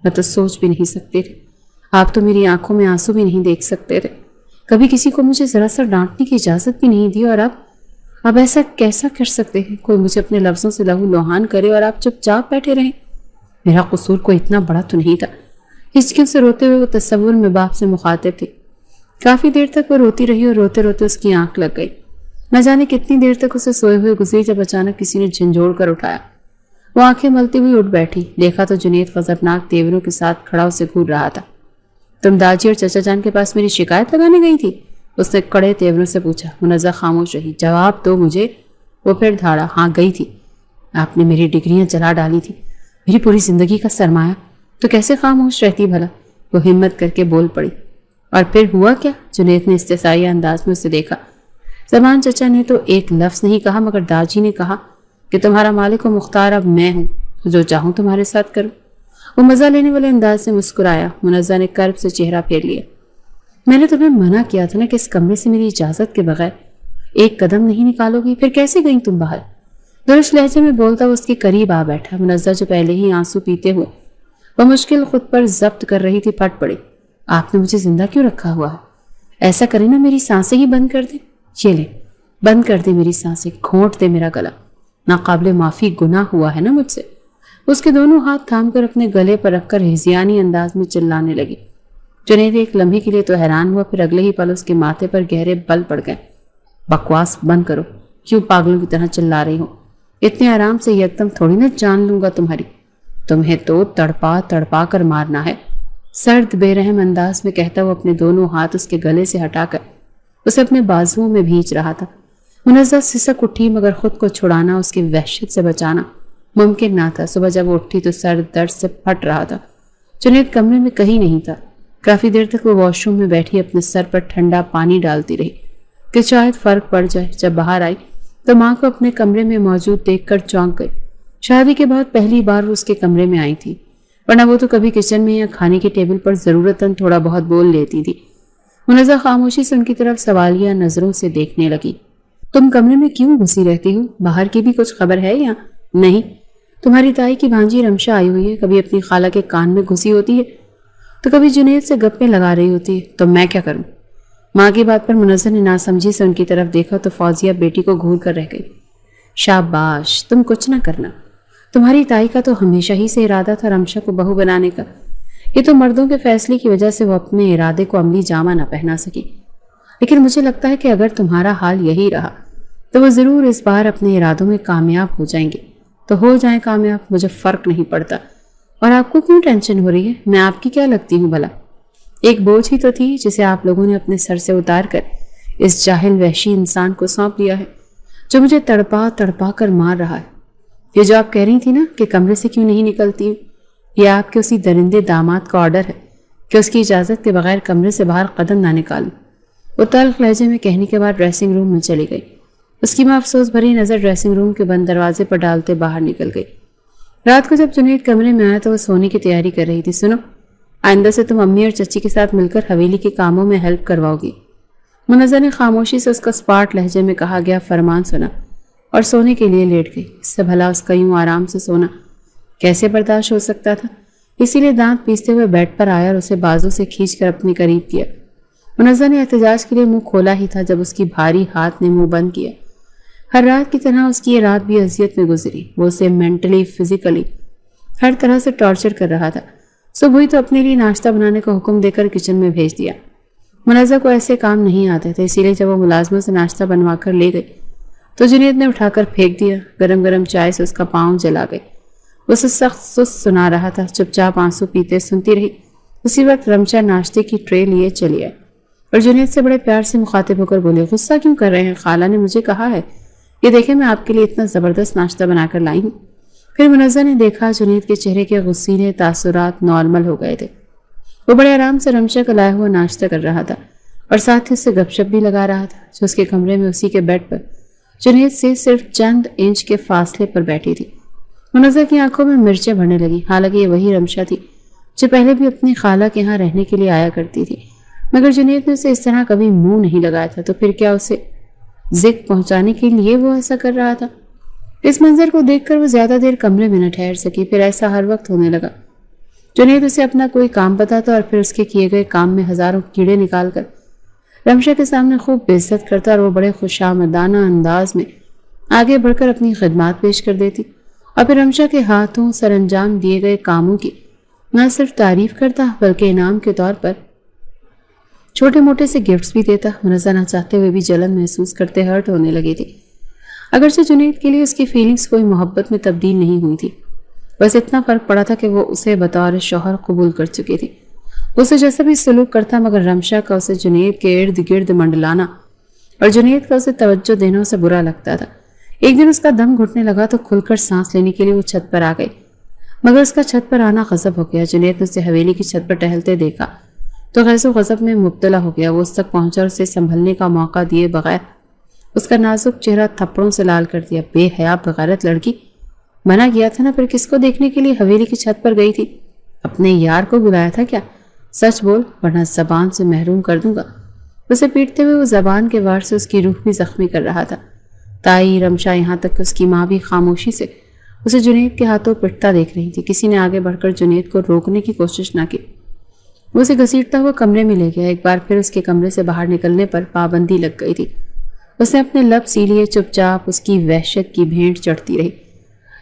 میں تو سوچ بھی نہیں سکتے تھے، آپ تو میری آنکھوں میں آنسو بھی نہیں دیکھ سکتے تھے، کبھی کسی کو مجھے ذرا سا ڈانٹنے کی اجازت بھی نہیں دی، اور اب ایسا کیسا کر سکتے ہیں؟ کوئی مجھے اپنے لفظوں سے لہو لوہان کرے اور آپ چپ چاپ بیٹھے رہیں۔ میرا قصور کوئی اتنا بڑا تو نہیں تھا۔ ہچکیوں سے روتے ہوئے وہ تصور میں باپ سے مخاطب تھی۔ کافی دیر تک وہ روتی رہی اور روتے روتے اس کی آنکھ لگ گئی۔ نہ جانے کتنی دیر تک اسے سوئے ہوئے گزری، جب اچانک کسی نے جھنجھوڑ کر اٹھایا۔ وہ آنکھیں ملتی ہوئی اٹھ بیٹھی، دیکھا تو جنید غضبناک تیوروں کے ساتھ کھڑا اسے گھور رہا تھا۔ تم داجی اور چچا جان کے پاس میری شکایت لگانے گئی تھی؟ اس نے کڑے تیوروں سے پوچھا۔ منزہ خاموش رہی۔ جواب دو مجھے۔ وہ پھر دھاڑا، ہاں گئی تھی، آپ نے میری ڈگریاں جلا ڈالی تھی، میری پوری زندگی کا سرمایہ، تو کیسے خاموش رہتی بھلا؟ وہ ہمت کر کے بول پڑی۔ اور پھر ہوا کیا؟ جنید نے استحصائی انداز میں اسے دیکھا۔ زمان چچا نے تو ایک لفظ نہیں کہا، مگر داجی نے کہا کہ تمہارا مالک و مختار اب میں ہوں، جو چاہوں تمہارے ساتھ کروں۔ وہ مزہ لینے والے انداز سے مسکرایا۔ منزہ نے کرب سے چہرہ پھیر لیا۔ میں نے تمہیں منع کیا تھا نا کہ اس کمرے سے میری اجازت کے بغیر ایک قدم نہیں نکالو گی، پھر کیسے گئیں تم باہر؟ درست لہجے میں بولتا وہ اس کے قریب آ بیٹھا۔ منزہ جو پہلے ہی آنسو پیتے ہوئے بمشکل خود پر ضبط کر رہی تھی، پھٹ پڑی۔ آپ نے مجھے زندہ کیوں رکھا ہوا ہے؟ ایسا کرے نا میری سانسیں ہی بند کر دے۔ یہ لے، بند کر دے میری سانسیں، گھونٹ دے میرا گلا، ناقابل معافی گناہ ہوا ہے نا مجھ سے۔ اس کے دونوں ہاتھ تھام کر اپنے گلے پر رکھ کر ہزیانی انداز میں چلانے لگی۔ جنید ایک لمحے کے لیے تو حیران ہوا، پھر اگلے ہی پل اس کے ماتھے پر گہرے بل پڑ گئے۔ بکواس بند کرو، کیوں پاگلوں کی طرح چلا رہی ہو؟ اتنے آرام سے یکدم تھوڑی نہ جان لوں گا تمہاری، تمہیں تو تڑپا تڑپا کر مارنا ہے، سرد بے رحم انداز میں کہتا وہ اپنے دونوں ہاتھ اس کے گلے سے ہٹا کر اسے اپنے بازوؤں میں بھینچ رہا تھا۔ منزہ سسک اٹھی، مگر خود کو چھڑانا، اس کی وحشت سے بچانا ممکن نہ تھا۔ صبح جب وہ اٹھی تو سر درد سے پھٹ رہا تھا۔ جنید کمرے میں کہیں نہیں تھا۔ کافی دیر تک وہ واش روم میں بیٹھی اپنے سر پر ٹھنڈا پانی ڈالتی رہی کہ شاید فرق پڑ جائے۔ جب باہر آئی تو ماں کو اپنے کمرے میں موجود دیکھ کر چونک گئی۔ شادی کے بعد پہلی بار وہ اس کے کمرے میں آئی تھی، ورنہ وہ تو کبھی کچن میں یا کھانے کی ٹیبل پر ضرورتاً تھوڑا بہت بول لیتی تھی۔ منزہ خاموشی سے ان کی طرف سوالیہ نظروں سے دیکھنے لگی۔ تم کمرے میں کیوں گھسی رہتی ہو؟ باہر کی بھی کچھ خبر ہے یا نہیں؟ تمہاری تائی کی بھانجی رمشا آئی ہوئی ہے، کبھی اپنی خالہ کے کان میں گھسی ہوتی ہے تو کبھی جنید سے گپیں لگا رہی ہوتی ہے، تو میں کیا کروں؟ ماں کی بات پر منزہ نے ناسمجھی سے ان کی طرف دیکھا تو فوزیہ بیٹی کو گھور کر رہ گئی۔ شاباش، تم کچھ نہ کرنا، تمہاری تائی کا تو ہمیشہ ہی سے ارادہ تھا رمشا کو بہو بنانے کا، یہ تو مردوں کے فیصلے کی وجہ سے وہ اپنے ارادے کو عملی جامہ نہ پہنا سکی، لیکن مجھے لگتا ہے کہ اگر تمہارا حال یہی رہا تو وہ ضرور اس بار اپنے ارادوں میں کامیاب ہو جائیں گے۔ تو ہو جائیں کامیاب، مجھے فرق نہیں پڑتا۔ اور آپ کو کیوں ٹینشن ہو رہی ہے؟ میں آپ کی کیا لگتی ہوں بھلا؟ ایک بوجھ ہی تو تھی جسے آپ لوگوں نے اپنے سر سے اتار کر اس جاہل وحشی انسان کو سونپ دیا ہے، جو مجھے تڑپا تڑپا کر مار رہا ہے۔ یہ جو آپ کہہ رہی تھی نا کہ کمرے سے کیوں نہیں نکلتی ہوں، یہ آپ کے اسی درندے داماد کا آرڈر ہے کہ اس کی اجازت کے بغیر کمرے سے باہر قدم نہ نکالوں۔ وہ تلخ لہجے میں کہنے کے بعد ڈریسنگ روم میں چلی گئی۔ اس کی ماں افسوس بھری نظر ڈریسنگ روم کے بند دروازے پر ڈالتے باہر نکل گئی۔ رات کو جب جنید کمرے میں آیا تو وہ سونے کی تیاری کر رہی تھی۔ سنو، آئندہ سے تم امی اور چچی کے ساتھ مل کر حویلی کے کاموں میں ہیلپ کرواؤ گی۔ منزہ نے خاموشی سے اس کا سپاٹ لہجے میں کہا گیا فرمان سنا اور سونے کے لیے لیٹ گئی۔ اس سے بھلا اس کا یوں آرام سے سونا کیسے برداشت ہو سکتا تھا؟ اسی لیے دانت پیستے ہوئے بیڈ پر آیا اور اسے بازو سے کھینچ کر اپنے قریب کیا۔ منزہ نے احتجاج کے لیے منہ کھولا ہی تھا جب اس کی بھاری ہاتھ نے منہ بند کیا۔ ہر رات کی طرح اس کی یہ رات بھی اذیت میں گزری. وہ اسے مینٹلی فزیکلی ہر طرح سے ٹارچر کر رہا تھا. صبح ہی تو اپنے لیے ناشتہ بنانے کا حکم دے کر کچن میں بھیج دیا. منازہ کو ایسے کام نہیں آتے تھے، اسی لیے جب وہ ملازموں سے ناشتہ بنوا کر لے گئی تو جنید نے اٹھا کر پھینک دیا. گرم گرم چائے سے اس کا پاؤں جلا گئے. وہ اسے سخت سست سنا رہا تھا. چپ چاپ آنسو پیتے سنتی رہی. اسی وقت رمشا ناشتے کی ٹرے لیے چلی آئی اور جنید سے بڑے پیار سے مخاطب ہو کر بولے، غصہ کیوں کر رہے ہیں؟ خالہ نے مجھے کہا ہے، یہ دیکھیں میں آپ کے لیے اتنا زبردست ناشتہ بنا کر لائی ہوں. پھر منزہ نے دیکھا جنید کے چہرے کے غصیلے تاثرات نارمل ہو گئے تھے. وہ بڑے آرام سے رمشا کا لایا ہوا ناشتہ کر رہا تھا اور ساتھ ہی اس سے گپ شپ بھی لگا رہا تھا، جو اس کے کمرے میں اسی کے بیڈ پر جنید سے صرف چند انچ کے فاصلے پر بیٹھی تھی. منزہ کی آنکھوں میں مرچیں بھرنے لگی. حالانکہ یہ وہی رمشا تھی جو پہلے بھی اپنی خالہ کے ہاں رہنے کے لیے آیا کرتی تھی، مگر جنید نے اسے اس طرح کبھی منہ نہیں لگایا تھا. تو پھر کیا اسے ذکر پہنچانے کے لیے وہ ایسا کر رہا تھا؟ اس منظر کو دیکھ کر وہ زیادہ دیر کمرے میں نہ ٹھہر سکی. پھر ایسا ہر وقت ہونے لگا. جنید اسے اپنا کوئی کام بتاتا اور پھر اس کے کیے گئے کام میں ہزاروں کیڑے نکال کر رمشا کے سامنے خوب بے عزت کرتا اور وہ بڑے خوشامدانہ انداز میں آگے بڑھ کر اپنی خدمات پیش کر دیتی اور پھر رمشا کے ہاتھوں سر انجام دیے گئے کاموں کی نہ صرف تعریف کرتا بلکہ انعام کے طور پر چھوٹے موٹے سے گفٹس بھی دیتا. منزہ نہ چاہتے ہوئے بھی جلن محسوس کرتے ہرٹ ہونے لگی تھی. اگرچہ جنید کے لیے اس کی فیلنگز کوئی محبت میں تبدیل نہیں ہوئی تھی، بس اتنا فرق پڑا تھا کہ وہ اسے بطور شوہر قبول کر چکی تھی. اسے جیسا بھی سلوک کرتا، مگر رمشا کا اسے جنید کے ارد گرد منڈلانا اور جنید کا اسے توجہ دینا اسے برا لگتا تھا. ایک دن اس کا دم گھٹنے لگا تو کھل کر سانس لینے کے لیے وہ چھت پر آ گئی، مگر اس کا چھت پر آنا غضب ہو گیا. جنید نے اسے حویلی کی چھت پر ٹہلتے دیکھا تو غیظ و غضب میں مبتلا ہو گیا. وہ اس تک پہنچا اور اسے سنبھلنے کا موقع دیے بغیر اس کا نازک چہرہ تھپڑوں سے لال کر دیا. بے حیا بغیرت لڑکی، منع کیا تھا نا، پھر کس کو دیکھنے کے لیے حویلی کی چھت پر گئی تھی؟ اپنے یار کو بلایا تھا کیا؟ سچ بول ورنہ زبان سے محروم کر دوں گا. اسے پیٹتے ہوئے وہ زبان کے وار سے اس کی روح بھی زخمی کر رہا تھا. تائی رمشا یہاں تک کہ اس کی ماں بھی خاموشی سے اسے جنید کے ہاتھوں پٹتا دیکھ رہی تھی. کسی نے آگے بڑھ کر جنید کو روکنے کی کوشش نہ کی. وہ اسے گھسیٹتا ہوا کمرے میں لے گیا. ایک بار پھر اس کے کمرے سے باہر نکلنے پر پابندی لگ گئی تھی. اس نے اپنے لب سی لیے، چپ چاپ اس کی وحشت کی بھینٹ چڑھتی رہی.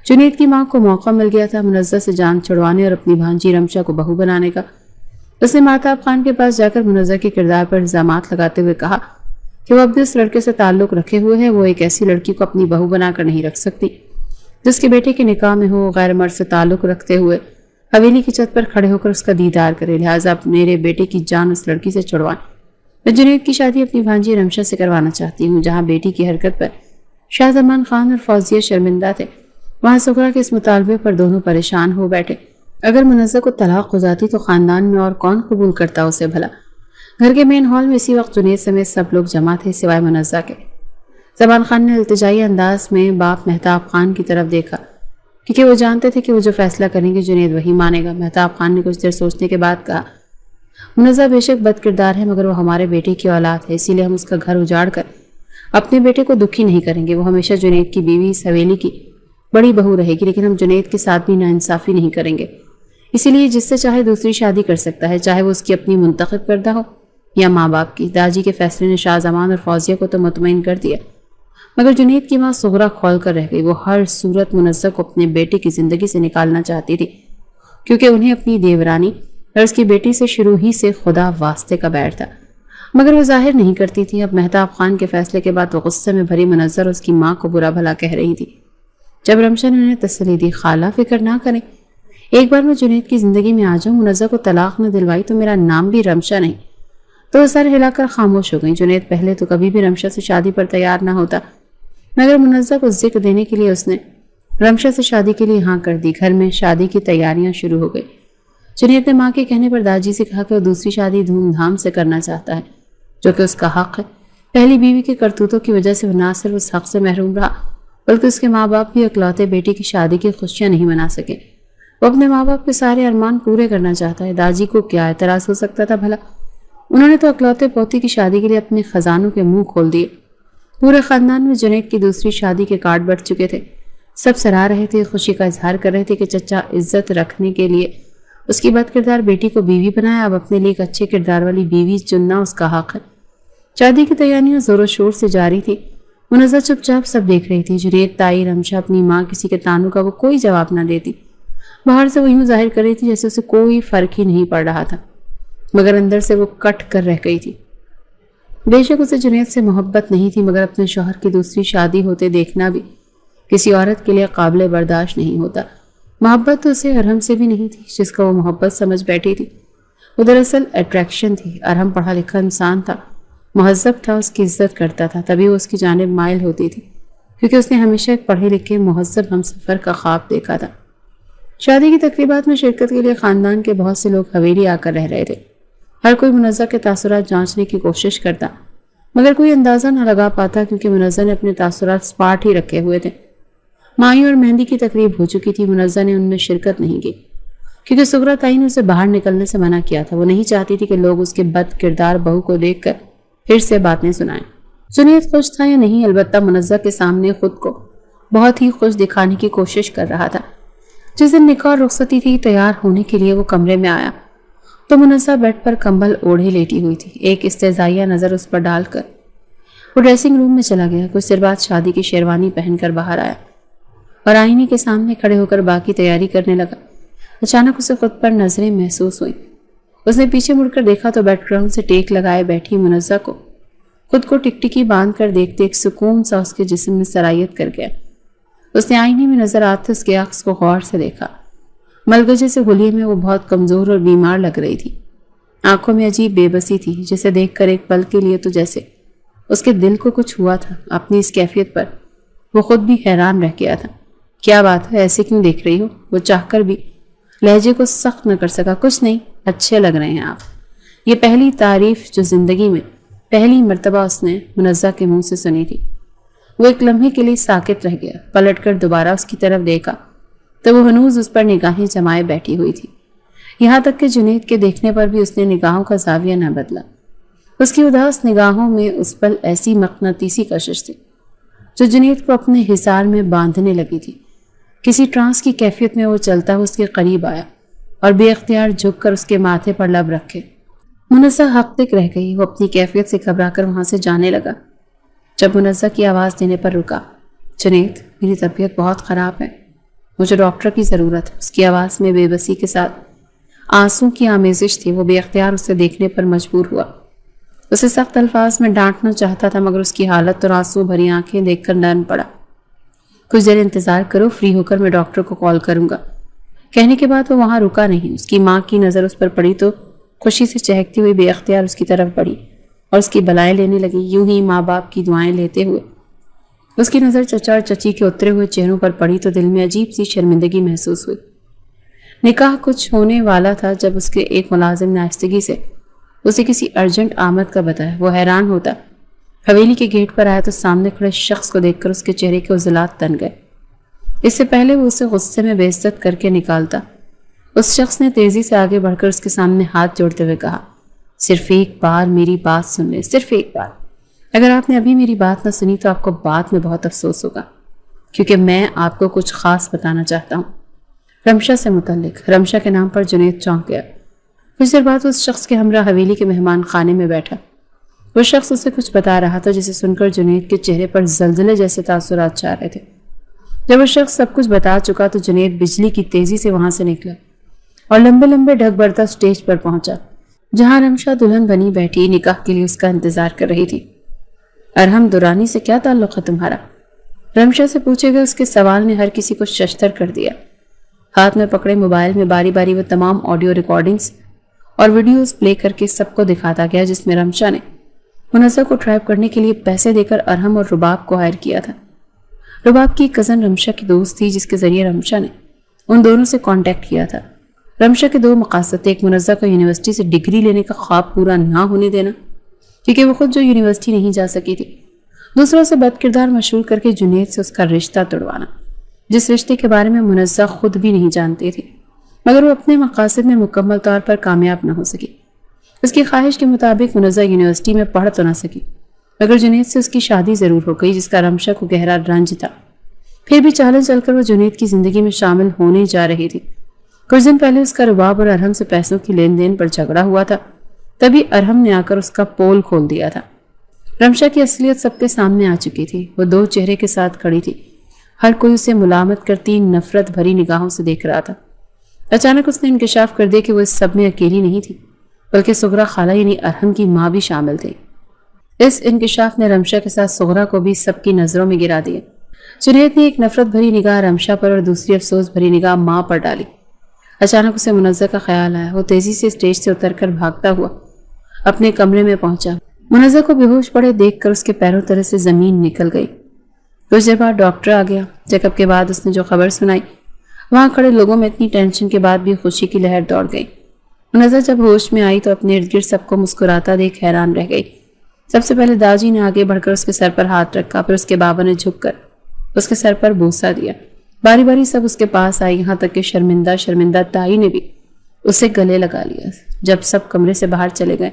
جنید کی ماں کو موقع مل گیا تھا منزہ سے جان چھڑوانے اور اپنی بھانجی رمشا کو بہو بنانے کا. اس نے مہتاب خان کے پاس جا کر منزہ کے کردار پر الزامات لگاتے ہوئے کہا کہ وہ اب بھی اس لڑکے سے تعلق رکھے ہوئے ہے. وہ ایک ایسی لڑکی کو اپنی بہو بنا کر نہیں رکھ سکتی جس کے بیٹے کے نکاح میں ہو، غیر مرد سے تعلق رکھتے ہوئے حویلی کی چھت پر کھڑے ہو کر اس کا دیدار کرے. لہٰذا میرے بیٹے کی جان اس لڑکی سے چھڑوائیں. میں جنید کی شادی اپنی بھانجی رمشا سے کروانا چاہتی ہوں. جہاں بیٹی کی حرکت پر شاہ زمان خان اور فوزیہ شرمندہ تھے، وہاں سغرا کے اس مطالبے پر دونوں پریشان ہو بیٹھے. اگر منزہ کو طلاق ہو جاتی تو خاندان میں اور کون قبول کرتا اسے بھلا؟ گھر کے مین ہال میں اسی وقت جنید سمیت سب لوگ جمع تھے سوائے منزہ کے. زمان خان نے التجائی انداز میں باپ مہتاب خان کی طرف دیکھا، کیونکہ وہ جانتے تھے کہ وہ جو فیصلہ کریں گے جنید وہی مانے گا. مہتاب خان نے کچھ دیر سوچنے کے بعد کہا، منزہ بے شک بد کردار ہے، مگر وہ ہمارے بیٹے کی اولاد ہے، اسی لیے ہم اس کا گھر اجاڑ کر اپنے بیٹے کو دکھی نہیں کریں گے. وہ ہمیشہ جنید کی بیوی اس حویلی کی بڑی بہو رہے گی، لیکن ہم جنید کے ساتھ بھی ناانصافی نہیں کریں گے. اسی لیے جس سے چاہے دوسری شادی کر سکتا ہے، چاہے وہ اس کی اپنی منتخب کردہ ہو یا ماں باپ کی. داجی کے فیصلے نے شاہ زمان اور فوزیہ کو تو مطمئن کر دیا، مگر جنید کی ماں سغرا کھول کر رہ گئی. وہ ہر صورت منزہ کو اپنے بیٹے کی زندگی سے نکالنا چاہتی تھی، کیونکہ انہیں اپنی دیورانی اور اس کی بیٹی سے شروع ہی سے خدا واسطے کا بیٹھ تھا، مگر وہ ظاہر نہیں کرتی تھی. اب مہتاب خان کے فیصلے کے بعد وہ غصے میں بھری منزہ اور اس کی ماں کو برا بھلا کہہ رہی تھی. جب رمشا نے انہیں تسلی دی، خالہ فکر نہ کریں، ایک بار میں جنید کی زندگی میں آ جاؤں، منزہ کو طلاق نہ دلوائی تو میرا نام بھی رمشا نہیں. تو وہ سر ہلا کر خاموش ہو گئی. جنید پہلے تو کبھی بھی رمشا سے شادی پر تیار نہ ہوتا، مگر منزہ کو ذکر دینے کے لیے اس نے رمشا سے شادی کے لیے ہاں کر دی. گھر میں شادی کی تیاریاں شروع ہو گئی. جنید نے ماں کے کہنے پر داجی سے کہا کہ وہ دوسری شادی دھوم دھام سے کرنا چاہتا ہے، جو کہ اس کا حق ہے. پہلی بیوی کے کرتوتوں کی وجہ سے وہ نہ صرف اس حق سے محروم رہا، بلکہ اس کے ماں باپ بھی اکلوتے بیٹی کی شادی کی خوشیاں نہیں منا سکے. وہ اپنے ماں باپ کے سارے ارمان پورے کرنا چاہتا ہے. داجی کو کیا اعتراض ہو سکتا تھا بھلا؟ انہوں نے تو اکلوتے پوتی کی شادی کے لیے اپنے خزانوں کے منہ کھول دیے. پورے خاندان میں جنید کی دوسری شادی کے کارڈ بٹ چکے تھے. سب سراہ رہے تھے، خوشی کا اظہار کر رہے تھے کہ چچا عزت رکھنے کے لیے اس کی بد کردار بیٹی کو بیوی بنایا، اب اپنے لیے ایک اچھے کردار والی بیوی چننا اس کا حق ہے. شادی کی تیاریاں زور و شور سے جاری تھی. منزہ چپ چاپ سب دیکھ رہی تھی. جنید، تائی، رمشا، اپنی ماں، کسی کے تانوں کا وہ کوئی جواب نہ دیتی. باہر سے وہ یوں ظاہر کر رہی تھی جیسے اسے کوئی فرق ہی نہیں پڑ رہا تھا، مگر اندر سے وہ کٹ کر رہ گئی تھی. بے شک اسے جنید سے محبت نہیں تھی، مگر اپنے شوہر کی دوسری شادی ہوتے دیکھنا بھی کسی عورت کے لیے قابل برداشت نہیں ہوتا. محبت تو اسے ارحم سے بھی نہیں تھی جس کا وہ محبت سمجھ بیٹھی تھی. وہ دراصل اٹریکشن تھی. ارحم پڑھا لکھا انسان تھا، مہذب تھا، اس کی عزت کرتا تھا، تبھی وہ اس کی جانب مائل ہوتی تھی، کیونکہ اس نے ہمیشہ ایک پڑھے لکھے مہذب ہمسفر کا خواب دیکھا تھا. شادی کی تقریبات میں شرکت کے لیے خاندان کے بہت سے لوگ حویلی آ کر رہ رہے تھے. ہر کوئی منزہ کے تاثرات جانچنے کی کوشش کرتا، مگر کوئی اندازہ نہ لگا پاتا، کیونکہ منزہ نے اپنے تاثرات سپاٹ ہی رکھے ہوئے تھے. مائی اور مہندی کی تقریب ہو چکی تھی. منزہ نے ان میں شرکت نہیں کی کیونکہ سغرا تائی نے اسے باہر نکلنے سے منع کیا تھا. وہ نہیں چاہتی تھی کہ لوگ اس کے بد کردار بہو کو دیکھ کر پھر سے باتیں سنائیں. جنید خوش تھا یا نہیں، البتہ منزہ کے سامنے خود کو بہت ہی خوش دکھانے کی کوشش کر رہا تھا. جس دن نکاح اور رخصتی تھی، تیار ہونے کے لیے وہ کمرے میں آیا تو منزہ بیڈ پر کمبل اوڑھے لیٹی ہوئی تھی. ایک استہزائیہ نظر اس پر ڈال کر وہ ڈریسنگ روم میں چلا گیا. کچھ دیر بعد شادی کی شیروانی پہن کر باہر آیا اور آئینے کے سامنے کھڑے ہو کر باقی تیاری کرنے لگا. اچانک اسے خود پر نظریں محسوس ہوئیں. اس نے پیچھے مڑ کر دیکھا تو بیک گراؤنڈ سے ٹیک لگائے بیٹھی منزہ کو خود کو ٹکٹکی باندھ کر دیکھتے ایک سکون سا اس کے جسم میں سرایت کر گیا. اس نے آئینے میں نظر آتے اس کے عکس کو غور سے دیکھا. ملگجے سے ہولیے میں وہ بہت کمزور اور بیمار لگ رہی تھی. آنکھوں میں عجیب بے بسی تھی جسے دیکھ کر ایک پل کے لیے تو جیسے اس کے دل کو کچھ ہوا تھا. اپنی اس کیفیت پر وہ خود بھی حیران رہ گیا تھا. کیا بات ہے، ایسے کیوں دیکھ رہی ہو؟ وہ چاہ کر بھی لہجے کو سخت نہ کر سکا. کچھ نہیں، اچھے لگ رہے ہیں آپ. یہ پہلی تعریف جو زندگی میں پہلی مرتبہ اس نے منزہ کے منہ سے سنی تھی. وہ ایک لمحے کے لیے ساکت رہ گیا. پلٹ کر دوبارہ اس کی طرف دیکھا تو وہ ہنوز اس پر نگاہیں جمائے بیٹھی ہوئی تھی. یہاں تک کہ جنید کے دیکھنے پر بھی اس نے نگاہوں کا زاویہ نہ بدلا. اس کی اداس نگاہوں میں اس پل ایسی مقناطیسی کشش تھی جو جنید کو اپنے حصار میں باندھنے لگی تھی. کسی ٹرانس کی کیفیت میں وہ چلتا ہوا اس کے قریب آیا اور بے اختیار جھک کر اس کے ماتھے پر لب رکھے. منزہ حق تک رہ گئی. وہ اپنی کیفیت سے گھبرا کر وہاں سے جانے لگا. جب منزہ کی آواز دینے پر رکا، جنید، میری طبیعت بہت خراب ہے، مجھے ڈاکٹر کی ضرورت ہے. اس کی آواز میں بے بسی کے ساتھ آنسوں کی آمیزش تھی. وہ بے اختیار اسے دیکھنے پر مجبور ہوا. اسے سخت الفاظ میں ڈانٹنا چاہتا تھا، مگر اس کی حالت اور آنسوں بھری آنکھیں دیکھ کر نرم پڑا. کچھ دیر انتظار کرو، فری ہو کر میں ڈاکٹر کو کال کروں گا. کہنے کے بعد وہ وہاں رکا نہیں. اس کی ماں کی نظر اس پر پڑی تو خوشی سے چہکتی ہوئی بے اختیار اس کی طرف بڑھی اور اس کی بلائیں لینے لگی. یوں ہی ماں باپ کی دعائیں لیتے ہوئے اس کی نظر چچا اور چچی کے اترے ہوئے چہروں پر پڑی تو دل میں عجیب سی شرمندگی محسوس ہوئی. نکاح کچھ ہونے والا تھا جب اس کے ایک ملازم نے آہستگی سے اسے کسی ارجنٹ آمد کا بتایا. وہ حیران ہوتا حویلی کے گیٹ پر آیا تو سامنے کھڑے شخص کو دیکھ کر اس کے چہرے کے عضلات تن گئے. اس سے پہلے وہ اسے غصے میں بے عزت کر کے نکالتا. اس شخص نے تیزی سے آگے بڑھ کر اس کے سامنے ہاتھ جوڑتے ہوئے کہا، صرف ایک بار میری بات سن لیں، صرف ایک بار. اگر آپ نے ابھی میری بات نہ سنی تو آپ کو بعد میں بہت افسوس ہوگا، کیونکہ میں آپ کو کچھ خاص بتانا چاہتا ہوں رمشا سے متعلق. رمشا کے نام پر جنید چونک گیا. کچھ دیر بعد اس شخص کے ہمراہ حویلی کے مہمان خانے میں بیٹھا. وہ شخص اسے کچھ بتا رہا تھا جسے سن کر جنید کے چہرے پر زلزلے جیسے تاثرات چھا رہے تھے. جب وہ شخص سب کچھ بتا چکا تو جنید بجلی کی تیزی سے وہاں سے نکلا اور لمبے لمبے ڈھک بھرتا سٹیج پر پہنچا جہاں رمشا دلہن بنی بیٹھی نکاح کے لیے اس کا انتظار کر رہی تھی. ارحم دورانی سے کیا تعلق ہے تمہارا؟ رمشا سے پوچھے گئے اس کے سوال نے ہر کسی کو ششدر کر دیا. ہاتھ میں پکڑے موبائل میں باری باری وہ تمام آڈیو ریکارڈنگز اور ویڈیوز پلے کر کے سب کو دکھاتا گیا جس میں رمشا نے منزہ کو ٹریپ کرنے کے لیے پیسے دے کر ارحم اور رباب کو ہائر کیا تھا. رباب کی کزن رمشا کی دوست تھی جس کے ذریعے رمشا نے ان دونوں سے کانٹیکٹ کیا تھا. رمشا کے دو مقاصد تھے، ایک منزہ کو یونیورسٹی سے ڈگری لینے کا خواب پورا نہ ہونے دینا کیونکہ وہ خود جو یونیورسٹی نہیں جا سکی تھی، دوسرا اسے بد کردار مشہور کر کے جنید سے اس کا رشتہ توڑوانا، جس رشتے کے بارے میں منزہ خود بھی نہیں جانتی تھی، مگر وہ اپنے مقاصد میں مکمل طور پر کامیاب نہ ہو سکی. اس کی خواہش کے مطابق منزہ یونیورسٹی میں پڑھ تو نہ سکی، مگر جنید سے اس کی شادی ضرور ہو گئی جس کا رمشا کو گہرا رنج تھا. پھر بھی چال چل کر وہ جنید کی زندگی میں شامل ہونے جا رہی تھی. کچھ دن پہلے اس کا رباب اور ارحم سے پیسوں کی لین دین پر جھگڑا ہوا تھا، تبھی ارحم نے آ کر اس کا پول کھول دیا تھا. رمشا کی اصلیت سب کے سامنے آ چکی تھی۔ وہ دو چہرے کے ساتھ کھڑی تھی، ہر کوئی اسے ملامت کرتی نفرت بھری نگاہوں سے دیکھ رہا تھا۔ اچانک اس نے انکشاف کر دیا کہ وہ اس سب میں اکیلی نہیں تھی، بلکہ سغرا خالہ یعنی ارحم کی ماں بھی شامل تھی۔ اس انکشاف نے رمشا کے ساتھ سغرا کو بھی سب کی نظروں میں گرا دیا۔ جنید نے ایک نفرت بھری نگاہ رمشا پر اور دوسری افسوس بھری نگاہ ماں پر ڈالی۔ اچانک اسے منزہ کا خیال آیا۔ وہ تیزی سے اسٹیج سے اتر کر بھاگتا ہوا اپنے کمرے میں پہنچا۔ منزہ کو بے ہوش پڑے دیکھ کر اس کے پیروں تلے سے زمین نکل گئی۔ کچھ دیر بعد ڈاکٹر آ گیا۔ چیک اپ کے بعد اس نے جو خبر سنائی، وہاں کھڑے لوگوں میں اتنی ٹینشن کے بعد بھی خوشی کی لہر دوڑ گئی۔ منزہ جب ہوش میں آئی تو اپنے ارد گرد سب کو مسکراتا دیکھ حیران رہ گئی۔ سب سے پہلے داجی نے آگے بڑھ کر اس کے سر پر ہاتھ رکھا، پھر اس کے بابا نے جھک کر اس کے سر پر بوسہ دیا۔ باری باری سب اس کے پاس آئی، یہاں تک کہ شرمندہ تائی نے بھی اسے گلے لگا لیا۔ جب سب کمرے سے باہر چلے گئے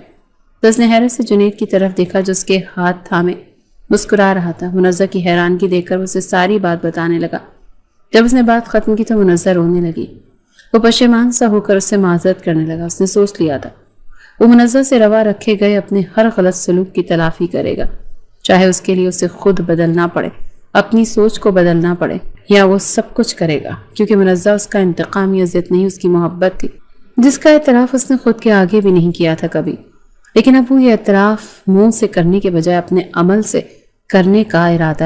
تو اس نے حیرت سے جنید کی طرف دیکھا جو اس کے ہاتھ تھامے مسکرا رہا تھا۔ منزہ کی حیرانگی دیکھ کر اسے ساری بات بتانے لگا۔ جب اس نے بات ختم کی تو منزہ رونے لگی۔ وہ پشیمان سا ہو کر اس سے معذرت کرنے لگا۔ اس نے سوچ لیا تھا وہ منزہ سے روا رکھے گئے اپنے ہر غلط سلوک کی تلافی کرے گا، چاہے اس کے لیے اسے خود بدلنا پڑے، اپنی سوچ کو بدلنا پڑے، یا وہ سب کچھ کرے گا، کیونکہ منزہ اس کا انتقام یا عزت نہیں، اس کی محبت تھی، جس کا اعتراف اس نے خود کے آگے بھی نہیں کیا تھا کبھی۔ لیکن اب وہ یہ اعتراف منہ سے کرنے کے بجائے اپنے عمل سے کرنے کا ارادہ